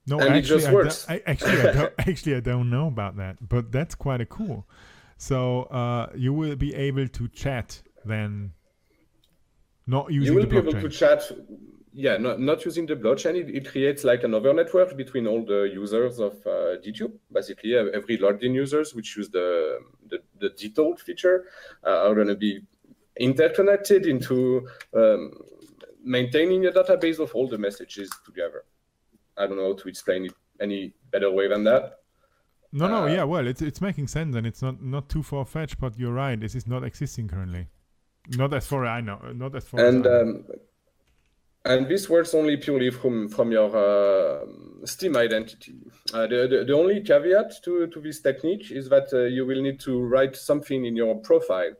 No, and actually, it just works. I don't know about that, but that's quite cool. So you will be able to chat then, not You using will the be able blockchain. to chat, yeah, not using the blockchain. It creates like another network between all the users of DTube. Basically, every logged-in users which use the default feature are going to be interconnected into maintaining a database of all the messages together. I don't know how to explain it any better way than that. No, yeah, well, it's making sense, and it's not too far-fetched, but you're right, this is not existing currently. Not as far as I know. Not as far as I know. And this works only purely from your Steam identity. The only caveat to this technique is that you will need to write something in your profile.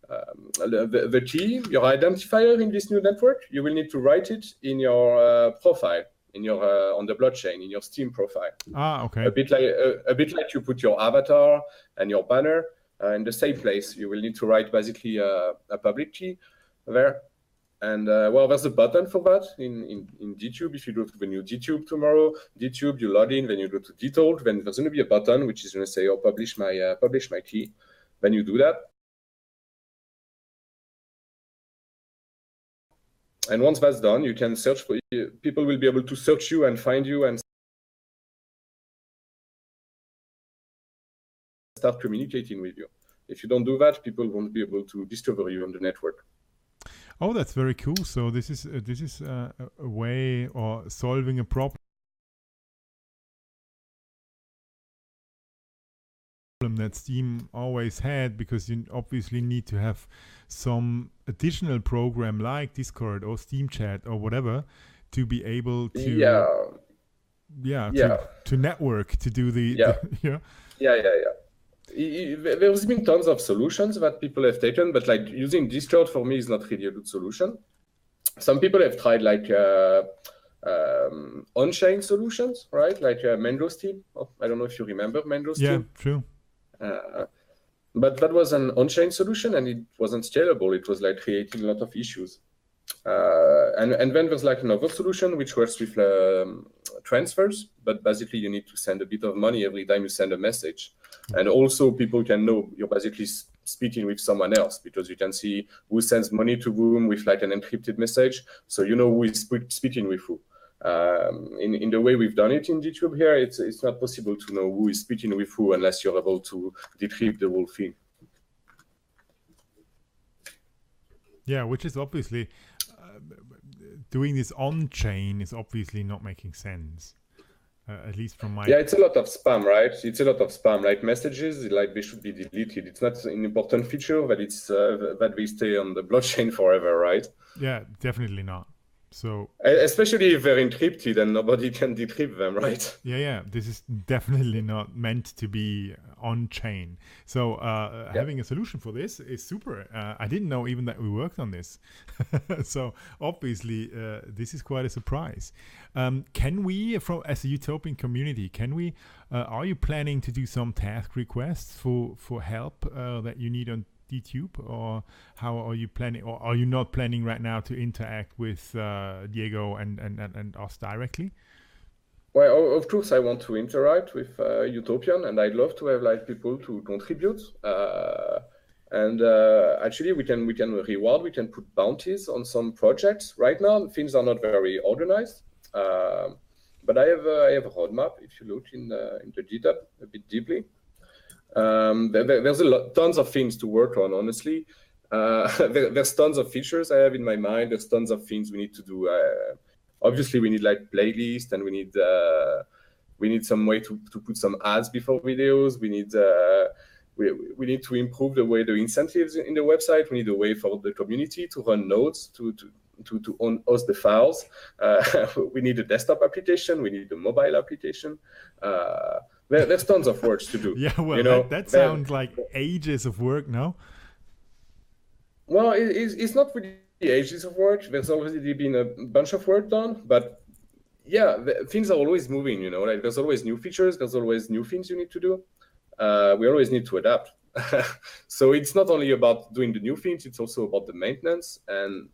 The key, your identifier in this new network, you will need to write it in your profile, in your on the blockchain, in your Steam profile. Okay. A bit like you put your avatar and your banner in the same place. You will need to write basically a public key there. And well, there's a button for that in DTube. If you go to the new DTube tomorrow, DTube, you log in, then you go to detailed, then there's going to be a button which is going to say, "Oh, publish my key." Then you do that, and once that's done, you can search for you. People will be able to search you and find you and start communicating with you. If you don't do that, people won't be able to discover you on the network. Oh, that's very cool. So this is a way or solving a problem that Steam always had, because you obviously need to have some additional program like Discord or Steam Chat or whatever to be able to to network, to do There's been tons of solutions that people have taken, but like using Discord for me is not really a good solution. Some people have tried like on-chain solutions, right? Like Mangosteam. Oh, I don't know if you remember Mangosteam. Yeah, true. But that was an on-chain solution, and it wasn't scalable. It was like creating a lot of issues. And then there's like another solution which works with transfers, but basically you need to send a bit of money every time you send a message. And also people can know you're basically speaking with someone else, because you can see who sends money to whom with like an encrypted message. So you know who is speaking with who. In the way we've done it in DTube here, it's not possible to know who is speaking with who unless you're able to decrypt the whole thing. Yeah, which is obviously doing this on-chain is obviously not making sense. At least from my... Yeah, it's a lot of spam, right? It's a lot of spam. Like messages, like they should be deleted. It's not an important feature, but it's that they stay on the blockchain forever, right? Yeah, definitely not. So especially if they're encrypted and nobody can decrypt them, right? Yeah. This is definitely not meant to be on-chain. So having a solution for this is super. I didn't know even that we worked on this. So obviously this is quite a surprise. Can we, as a Utopian community, are you planning to do some task requests for help that you need on DTube, or how are you planning, or are you not planning right now to interact with Diego and us directly? Well, of course I want to interact with Utopian, and I'd love to have like people to contribute. And actually we can reward, we can put bounties on some projects. Right now things are not very organized, but I have a roadmap. If you look in the GitHub a bit deeply, there's tons of things to work on, honestly. There's tons of features I have in my mind. There's tons of things we need to do. Obviously, we need like playlists, and we need some way to put some ads before videos. We need to improve the way the incentives in the website. We need a way for the community to run nodes, to host the files. We need a desktop application. We need a mobile application. There's tons of work to do. Yeah, well, that sounds like ages of work, no? Well, it's not really ages of work. There's already been a bunch of work done, but yeah, things are always moving, like there's always new features, there's always new things you need to do. We always need to adapt. So it's not only about doing the new things, it's also about the maintenance. And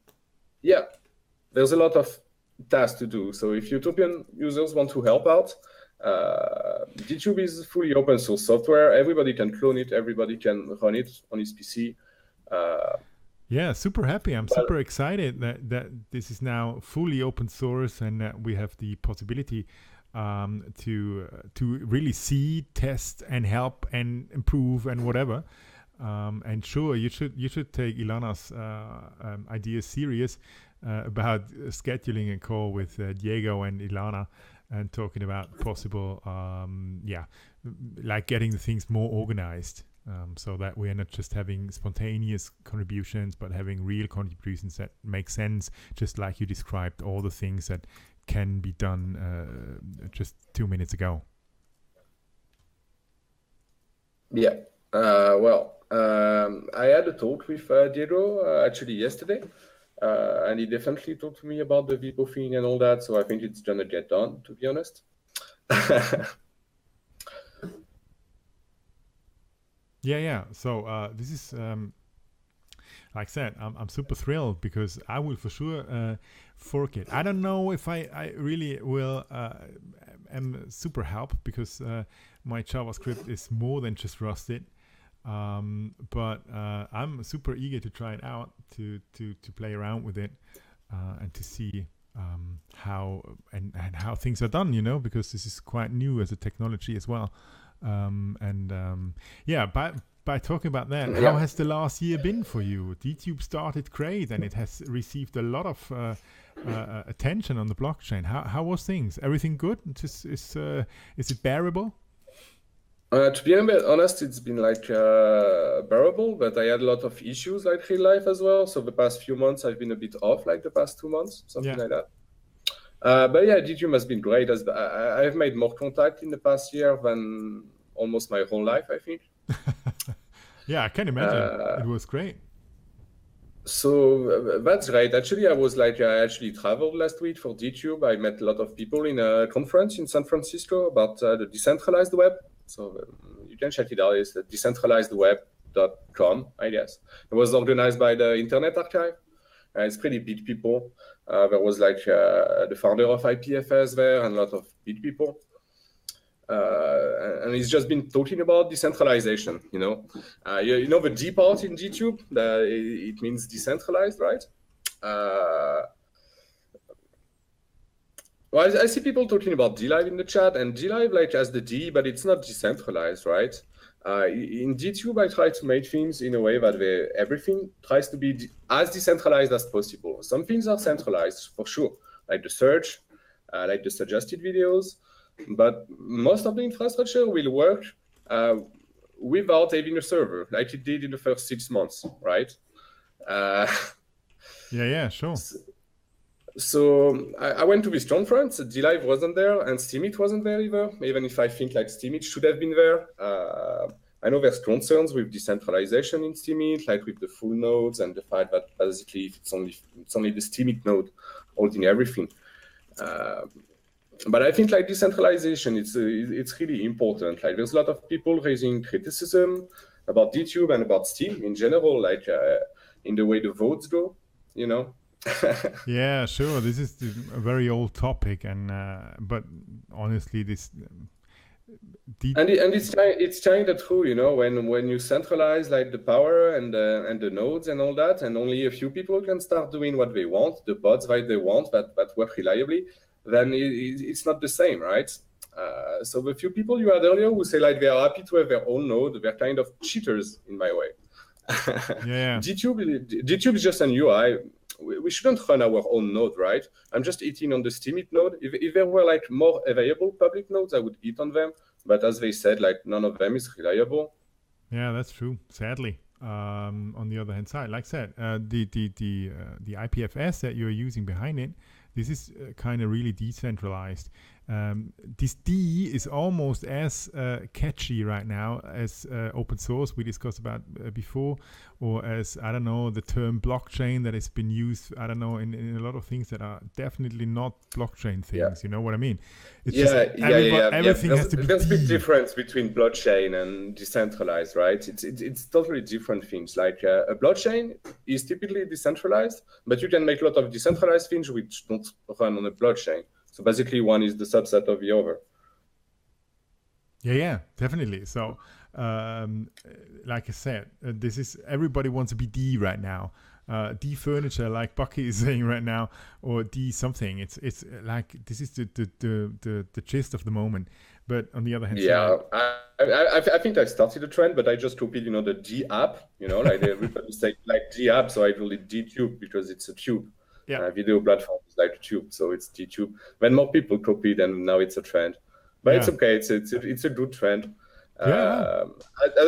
yeah, there's a lot of tasks to do. So if Utopian users want to help out, DTube is fully open source software. Everybody can clone it. Everybody can run it on his PC. Yeah, super happy. I'm super excited that this is now fully open source and that we have the possibility to really see, test, and help and improve and whatever. And sure, you should take Ilana's ideas serious about scheduling a call with Diego and Ilana and talking about possible, like getting the things more organized. So that we are not just having spontaneous contributions, but having real contributions that make sense, just like you described all the things that can be done just 2 minutes ago. Yeah. I had a talk with Diego actually yesterday, and he definitely talked to me about the Vipo thing and all that. So I think it's gonna get done, to be honest. Yeah. So this is, like I said, I'm super thrilled because I will for sure fork it. I don't know if I really will am super help because my JavaScript is more than just rusted. But I'm super eager to try it out, to play around with it, and to see how and how things are done, because this is quite new as a technology as well. By talking about that, how has the last year been for you? DTube started great and it has received a lot of attention on the blockchain. How was things? Everything good? Is it bearable? To be honest, it's been like bearable, but I had a lot of issues like real life as well. So the past few months I've been a bit off, like the past 2 months, something like that. But yeah, DTube has been great. I've made more contact in the past year than almost my whole life, I think. Yeah, I can imagine. It was great. So that's great. Actually, I actually traveled last week for DTube. I met a lot of people in a conference in San Francisco about the decentralized web. So you can check it out. It's decentralizedweb.com, I guess. It was organized by the Internet Archive. It's pretty big people. There was the founder of IPFS there and a lot of big people. And he's just been talking about decentralization, the D part in DTube, it means decentralized, right? I see people talking about DLive in the chat, and DLive has the D, but it's not decentralized, right? In DTube, I try to make things in a way that everything tries to be as decentralized as possible. Some things are centralized, for sure, like the search, like the suggested videos, but most of the infrastructure will work without having a server, like it did in the first 6 months, right? Yeah, sure. So I went to this conference. DLive wasn't there, and Steemit wasn't there either. Even if I think Steemit should have been there. I know there's concerns with decentralization in Steemit, like with the full nodes and the fact that basically if it's only the Steemit node holding everything. But I think decentralization, it's really important. There's a lot of people raising criticism about DTube and about Steam in general, in the way the votes go, Yeah, sure. This is a very old topic, and but honestly, this it's kind of true, when you centralize the power and the nodes and all that, and only a few people can start doing what they want, the bots that they want that work reliably, then it's not the same, right? So the few people you had earlier who say they are happy to have their own node, they're kind of cheaters in my way. Yeah. DTube is just an UI. We shouldn't run our own node, right? I'm just eating on the Steemit node. If there were more available public nodes, I would eat on them. But as they said, none of them is reliable. Yeah, that's true. Sadly, on the other hand side, like I said, the IPFS that you're using behind it, this is kind of really decentralized. This D is almost as catchy right now as open source we discussed about before, or as, I don't know, the term blockchain that has been used, I don't know, in a lot of things that are definitely not blockchain things. Yeah. You know what I mean? It's everything has to be There's a big difference between blockchain and decentralized, right? It's totally different things. A blockchain is typically decentralized, but you can make a lot of decentralized things which don't run on a blockchain. So basically, one is the subset of the other. Yeah, definitely. So, like I said, this is everybody wants to be D right now. D furniture, like Bucky is saying right now, or D something. It's like this is the gist of the moment. But on the other hand, Yeah, I think I started a trend, but I just copied, the D app, like everybody say like D app, so I call it D tube because it's a tube. yeah, Video platform is like a tube, so it's D tube. When more people copied, and now it's a trend. But it's Yeah. okay. It's a good trend. Yeah.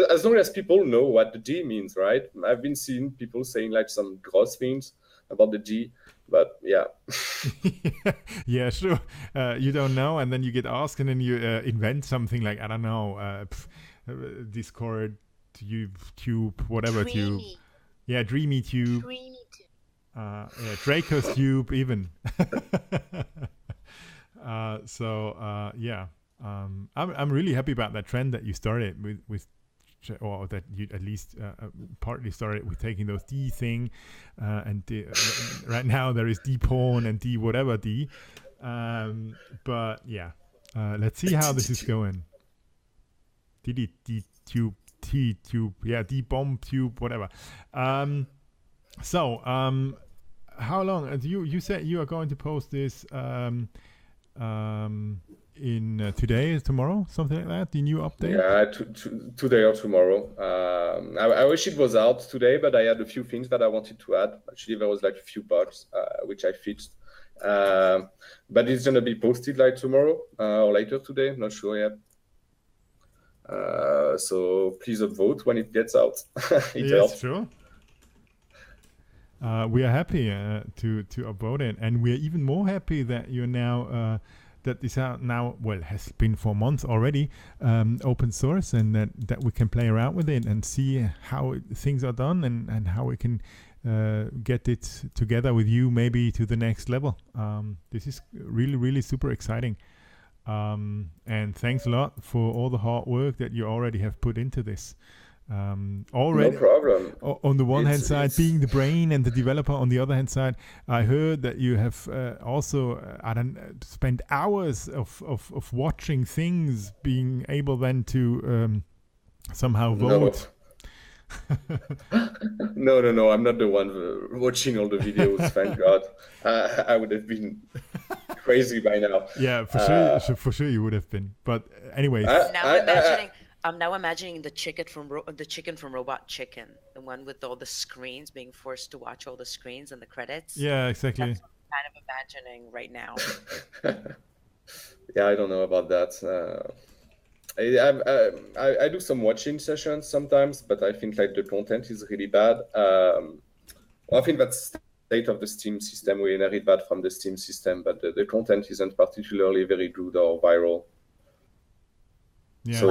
As long as people know what the D means, right? I've been seeing people saying like some gross things about the D, but yeah. Yeah, sure. You don't know, and then you get asked, and then you invent something like, I don't know, Discord tube, whatever tube. Dreamy. Yeah, Dreamy tube. Dreamy tube. Yeah, Draco's tube even. Yeah. I'm really happy about that trend that you started with or that you at least partly started with taking those D thing, and right now there is D porn and D whatever D, but yeah, let's see how this is going. D tube, T tube, yeah, D bomb tube, whatever. So how long? You said you are going to post this in today, tomorrow, something like that, the new update? Yeah, today or tomorrow. I wish it was out today, but I had a few things that I wanted to add. Actually, there was like a few bugs which I fixed, but it's gonna be posted like tomorrow or later today. I'm not sure yet. So please upvote when it gets out. It Yes, helps. sure. We are happy to upvote it, and we are even more happy that you're now that this out now, well, has been for months already, open source, and that we can play around with it and see how things are done, and how we can get it together with you maybe to the next level. This is really, really super exciting. And thanks a lot for all the hard work that you already have put into this. Already, No problem. on the one hand side, being the brain and the developer, on the other hand side, I heard that you have also spent hours of watching things, being able then to somehow vote. No, I'm not the one watching all the videos. Thank God. I would have been crazy by now. Yeah, for sure you would have been. But anyways, I'm now imagining the chicken from Robot Chicken, the one with all the screens, being forced to watch all the screens and the credits. Yeah, exactly. That's what I'm kind of imagining right now. Yeah, I don't know about that. I do some watching sessions sometimes, but I think like the content is really bad. I think that's state of the Steam system. We inherit that from the Steam system, but the content isn't particularly very good or viral. Yeah. So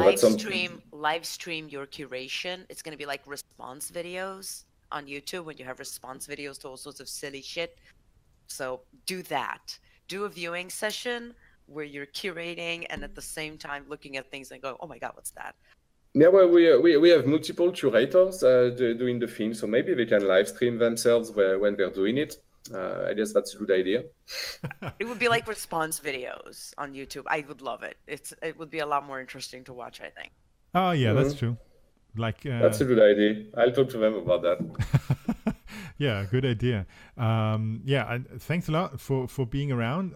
live stream your curation. It's going to be like response videos on YouTube when you have response videos to all sorts of silly shit. So do that. Do a viewing session where you're curating and at the same time looking at things and go, oh my God, what's that? Yeah, well, we have multiple curators doing the thing, so maybe they can live stream themselves when they're doing it. I guess that's a good idea. It would be like response videos on YouTube. I would love it. It would be a lot more interesting to watch, I think. Oh yeah, that's true. Like that's a good idea. I'll talk to them about that. Yeah, good idea. Yeah, thanks a lot for being around,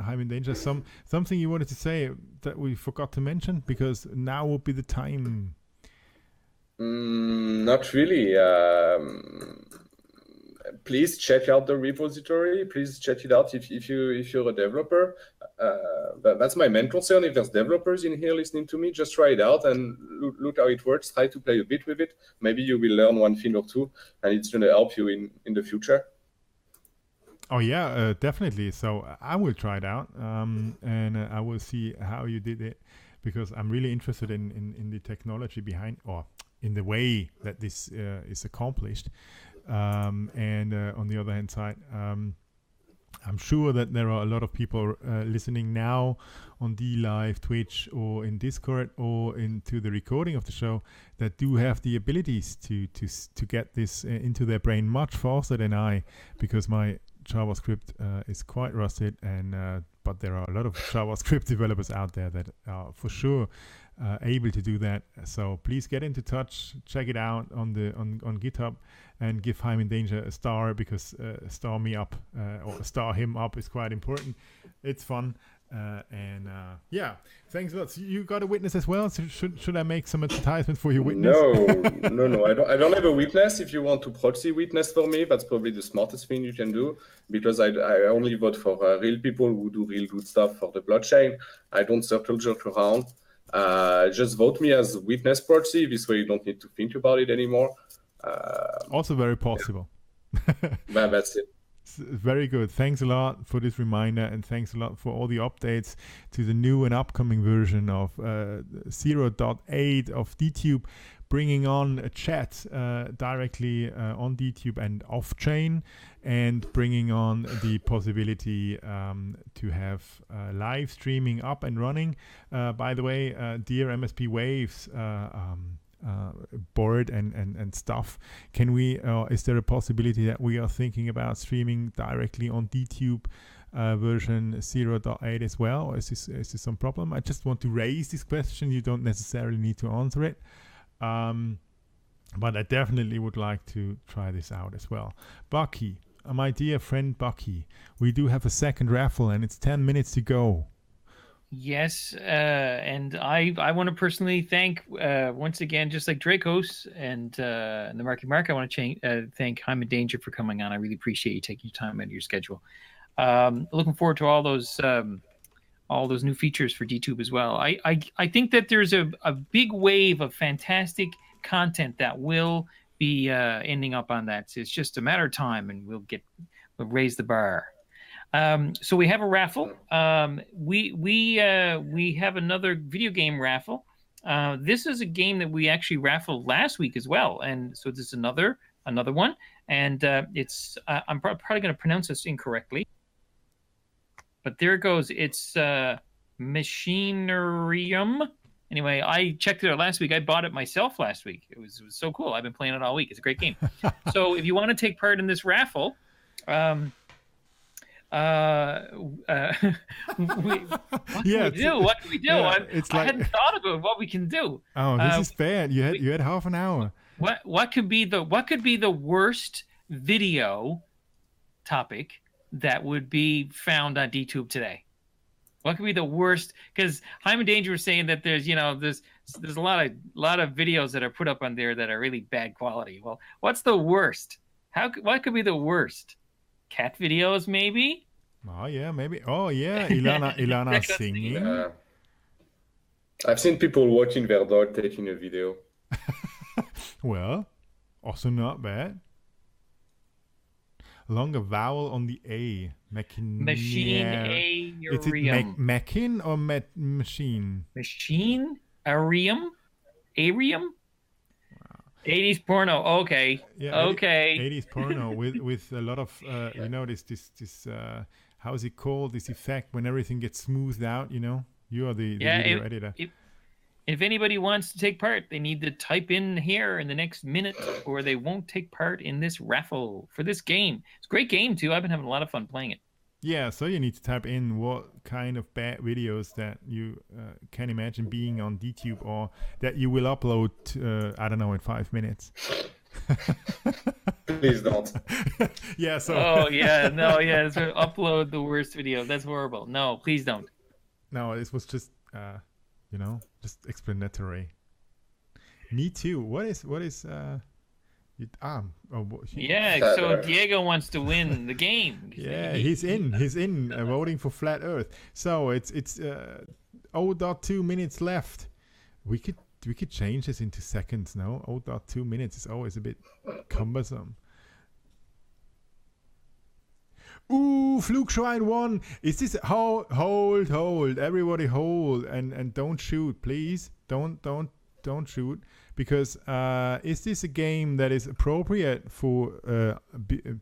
Jaime Danger. Something you wanted to say that we forgot to mention, because now would be the time. Not really. Please check out the repository. Please check it out if you're a developer. That's my main concern. If there's developers in here listening to me, just try it out and look how it works. Try to play a bit with it. Maybe you will learn one thing or two, and it's going to help you in the future. Oh yeah, definitely. So I will try it out, and I will see how you did it, because I'm really interested in the technology behind, or in the way that this is accomplished. And on the other hand side, I'm sure that there are a lot of people listening now on DLive, Twitch, or in Discord, or into the recording of the show, that do have the abilities to get this into their brain much faster than I, because my JavaScript is quite rusted, and but there are a lot of JavaScript developers out there that are for sure able to do that. So please get into touch, check it out on GitHub, and give Hyman Danger a star, because star me up or star him up is quite important. It's fun. Yeah, thanks a lot. So you got a witness as well. So should I make some advertisement for your witness? No. I don't have a witness. If you want to proxy witness for me, that's probably the smartest thing you can do, because I only vote for real people who do real good stuff for the blockchain. I don't circle jerk around. Just vote me as witness proxy. This way you don't need to think about it anymore. Also very possible. Well, that's it. Very good. Thanks a lot for this reminder, and thanks a lot for all the updates to the new and upcoming version of 0.8 of DTube, bringing on a chat directly on DTube and off-chain, and bringing on the possibility to have live streaming up and running. By the way, dear MSP Waves board and stuff, can we is there a possibility that we are thinking about streaming directly on DTube version 0.8 as well, or is this some problem? I just want to raise this question. You don't necessarily need to answer it, but I definitely would like to try this out as well. Bucky, my dear friend Bucky, we do have a second raffle and it's 10 minutes to go. Yes, and I want to personally thank once again, just like Dracos and the Marky Mark, I want to thank Hyman Danger for coming on. I really appreciate you taking your time out of your schedule. Looking forward to all those new features for DTube as well. I think that there's a big wave of fantastic content that will be ending up on that. So it's just a matter of time, and we'll raise the bar. So we have a raffle. We have another video game raffle. This is a game that we actually raffled last week as well, and so this is another one. And it's I'm probably going to pronounce this incorrectly, but there it goes. It's Machinarium. Anyway, I checked it out last week. I bought it myself last week. It was so cool. I've been playing it all week. It's a great game. So if you want to take part in this raffle, what can we do? Yeah, I hadn't thought about what we can do. Oh, this is bad. You had half an hour. What could be the worst video topic that would be found on DTube today? What could be the worst? Because Hyman Danger was saying that there's a lot of videos that are put up on there that are really bad quality. Well, what's the worst? What could be the worst? Cat videos, maybe? Oh yeah, maybe. Oh yeah, Ilana singing. Yeah. I've seen people watching their dog taking a video. Well, also not bad. Longer vowel on the A. Machine A. Is it machin or machine? Machine? Arium? Arium? Wow. 80s porno. Okay. Yeah, okay. 80s porno with a lot of this how is it called? This effect when everything gets smoothed out. You are the video editor. If anybody wants to take part, they need to type in here in the next minute, or they won't take part in this raffle for this game. It's a great game too. I've been having a lot of fun playing it. Yeah, so you need to type in what kind of bad videos that you can imagine being on DTube, or that you will upload, I don't know, in 5 minutes. Please don't. Yeah, so... Oh, yeah, no, yeah, so upload the worst video. That's horrible. No, please don't. No, this was just, just explanatory. Me too. What is so Diego wants to win the game. Yeah, he's in voting for flat Earth. So it's 0.2 minutes left. We could change this into seconds. No, 0.2 minutes is always a bit cumbersome. Ooh, Flugschwein won. Is this hold? Everybody hold and don't shoot, please. Don't shoot, because is this a game that is appropriate for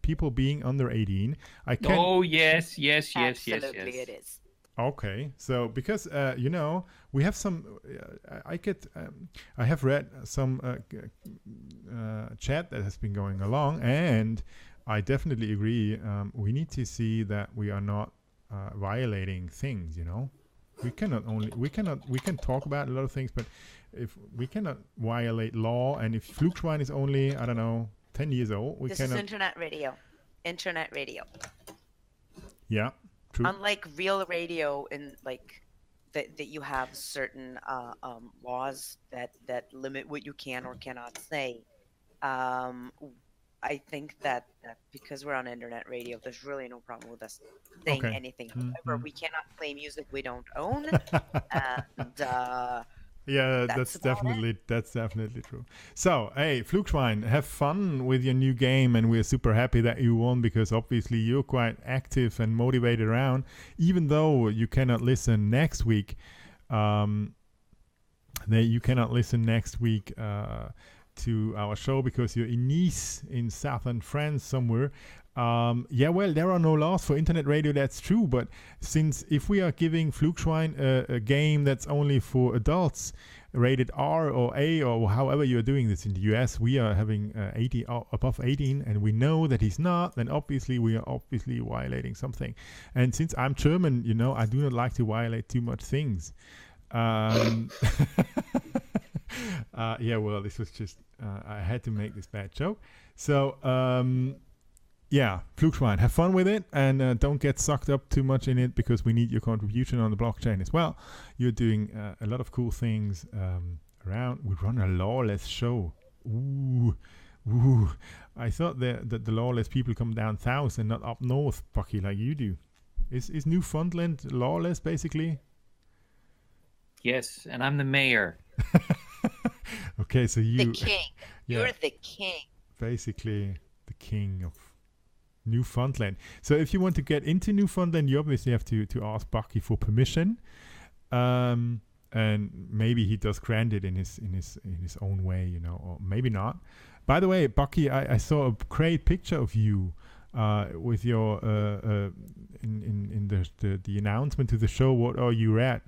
people being under 18? Oh yes. Absolutely, it is. Okay, so because we have some, I have read some chat that has been going along, and I definitely agree. We need to see that we are not violating things. We can talk about a lot of things, but if we cannot violate law, and if Flugschwein is only, I don't know, 10 years old, This is internet radio. Internet radio. Yeah, true. Unlike real radio, that you have certain laws that limit what you can or cannot say. I think that because we're on internet radio, there's really no problem with us saying anything. However, we cannot play music we don't own. And yeah, that's definitely true. So, hey, Flugschwein, have fun with your new game, and we're super happy that you won, because obviously you're quite active and motivated around, even though you cannot listen next week. To our show because you're in Nice in southern France somewhere. Well, there are no laws for internet radio, that's true, but if we are giving Flugschwein a game that's only for adults, rated R or A, or however you're doing this in the US, we are having above 18, and we know that he's not, then obviously we are violating something. And since I'm German, I do not like to violate too much things. This was just I had to make this bad joke. So Flugschwein, have fun with it, and don't get sucked up too much in it, because we need your contribution on the blockchain as well. You're doing a lot of cool things around. We run a lawless show. Ooh. I thought that the lawless people come down south and not up north, Bucky, like you do. Is Newfoundland lawless, basically? Yes, and I'm the mayor. Okay, so the king. You're the king. Basically, the king of Newfoundland. So if you want to get into Newfoundland, you obviously have to ask Bucky for permission, and maybe he does grant it in his own way, or maybe not. By the way, Bucky, I saw a great picture of you with your in the announcement to the show. What are you at?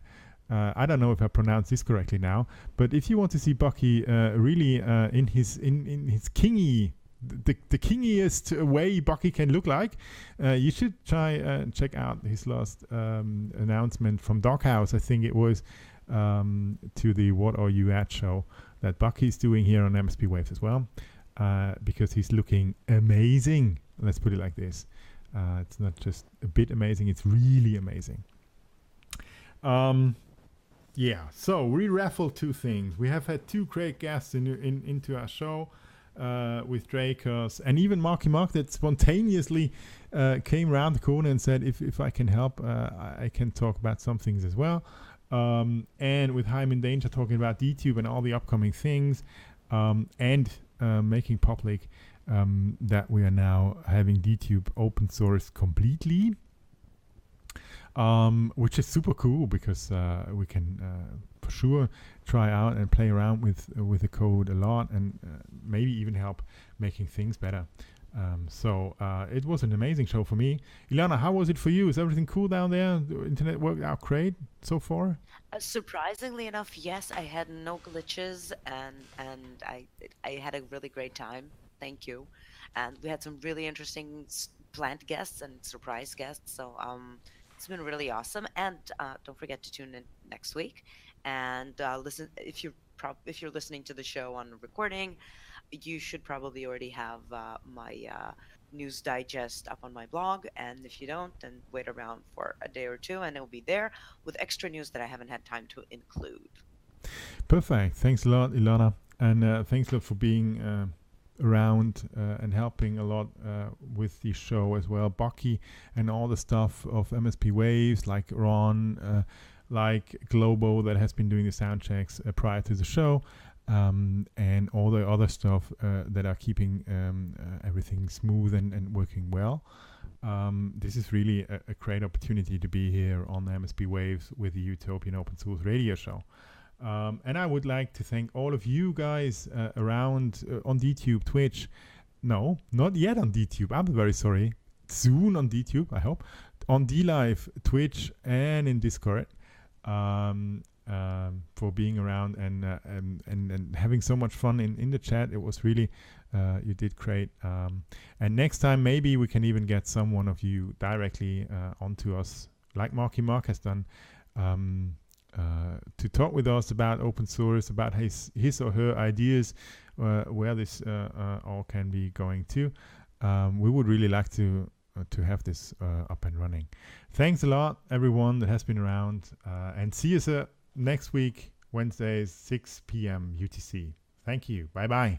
I don't know if I pronounced this correctly now, but if you want to see Bucky really in his kingy, the kingiest way Bucky can look like, you should try check out his last announcement from Doghouse. I think it was to the What Are You At show that Bucky's doing here on MSP Waves as well, because he's looking amazing. Let's put it like this. It's not just a bit amazing, it's really amazing. So we raffled two things. We have had two great guests into our show with Dracos, and even Marky Mark that spontaneously came around the corner and said, if I can help, I can talk about some things as well. And with Hyman Danger talking about DTube and all the upcoming things, and making public that we are now having DTube open source completely. Which is super cool, because we can for sure try out and play around with the code a lot, and maybe even help making things better. It was an amazing show for me. Ilana, how was it for you? Is everything cool down there? The internet worked out great so far? Surprisingly enough, yes. I had no glitches, and I had a really great time. Thank you. And we had some really interesting planned guests and surprise guests. So it's been really awesome, and don't forget to tune in next week and listen. If you're listening to the show on recording, you should probably already have my news digest up on my blog, and if you don't, then wait around for a day or two, and it'll be there with extra news that I haven't had time to include. Perfect. Thanks a lot, Ilana, and thanks a lot for being around and helping a lot with the show as well. Bucky and all the stuff of MSP Waves, like Ron, like Globo that has been doing the sound checks prior to the show, and all the other stuff that are keeping everything smooth and working well. This is really a great opportunity to be here on the MSP Waves with the Utopian Open Source Radio Show. And I would like to thank all of you guys around on DTube, Twitch. No, not yet on DTube. I'm very sorry. Soon on DTube, I hope. On DLive, Twitch, and in Discord, for being around and having so much fun in the chat. It was really, you did great. And next time, maybe we can even get someone of you directly onto us like Marky Mark has done, to talk with us about open source, about his or her ideas, where this all can be going to. We would really like to have this up and running. Thanks a lot, everyone that has been around, and see you next week, Wednesdays, 6 p.m. UTC. Thank you. Bye-bye.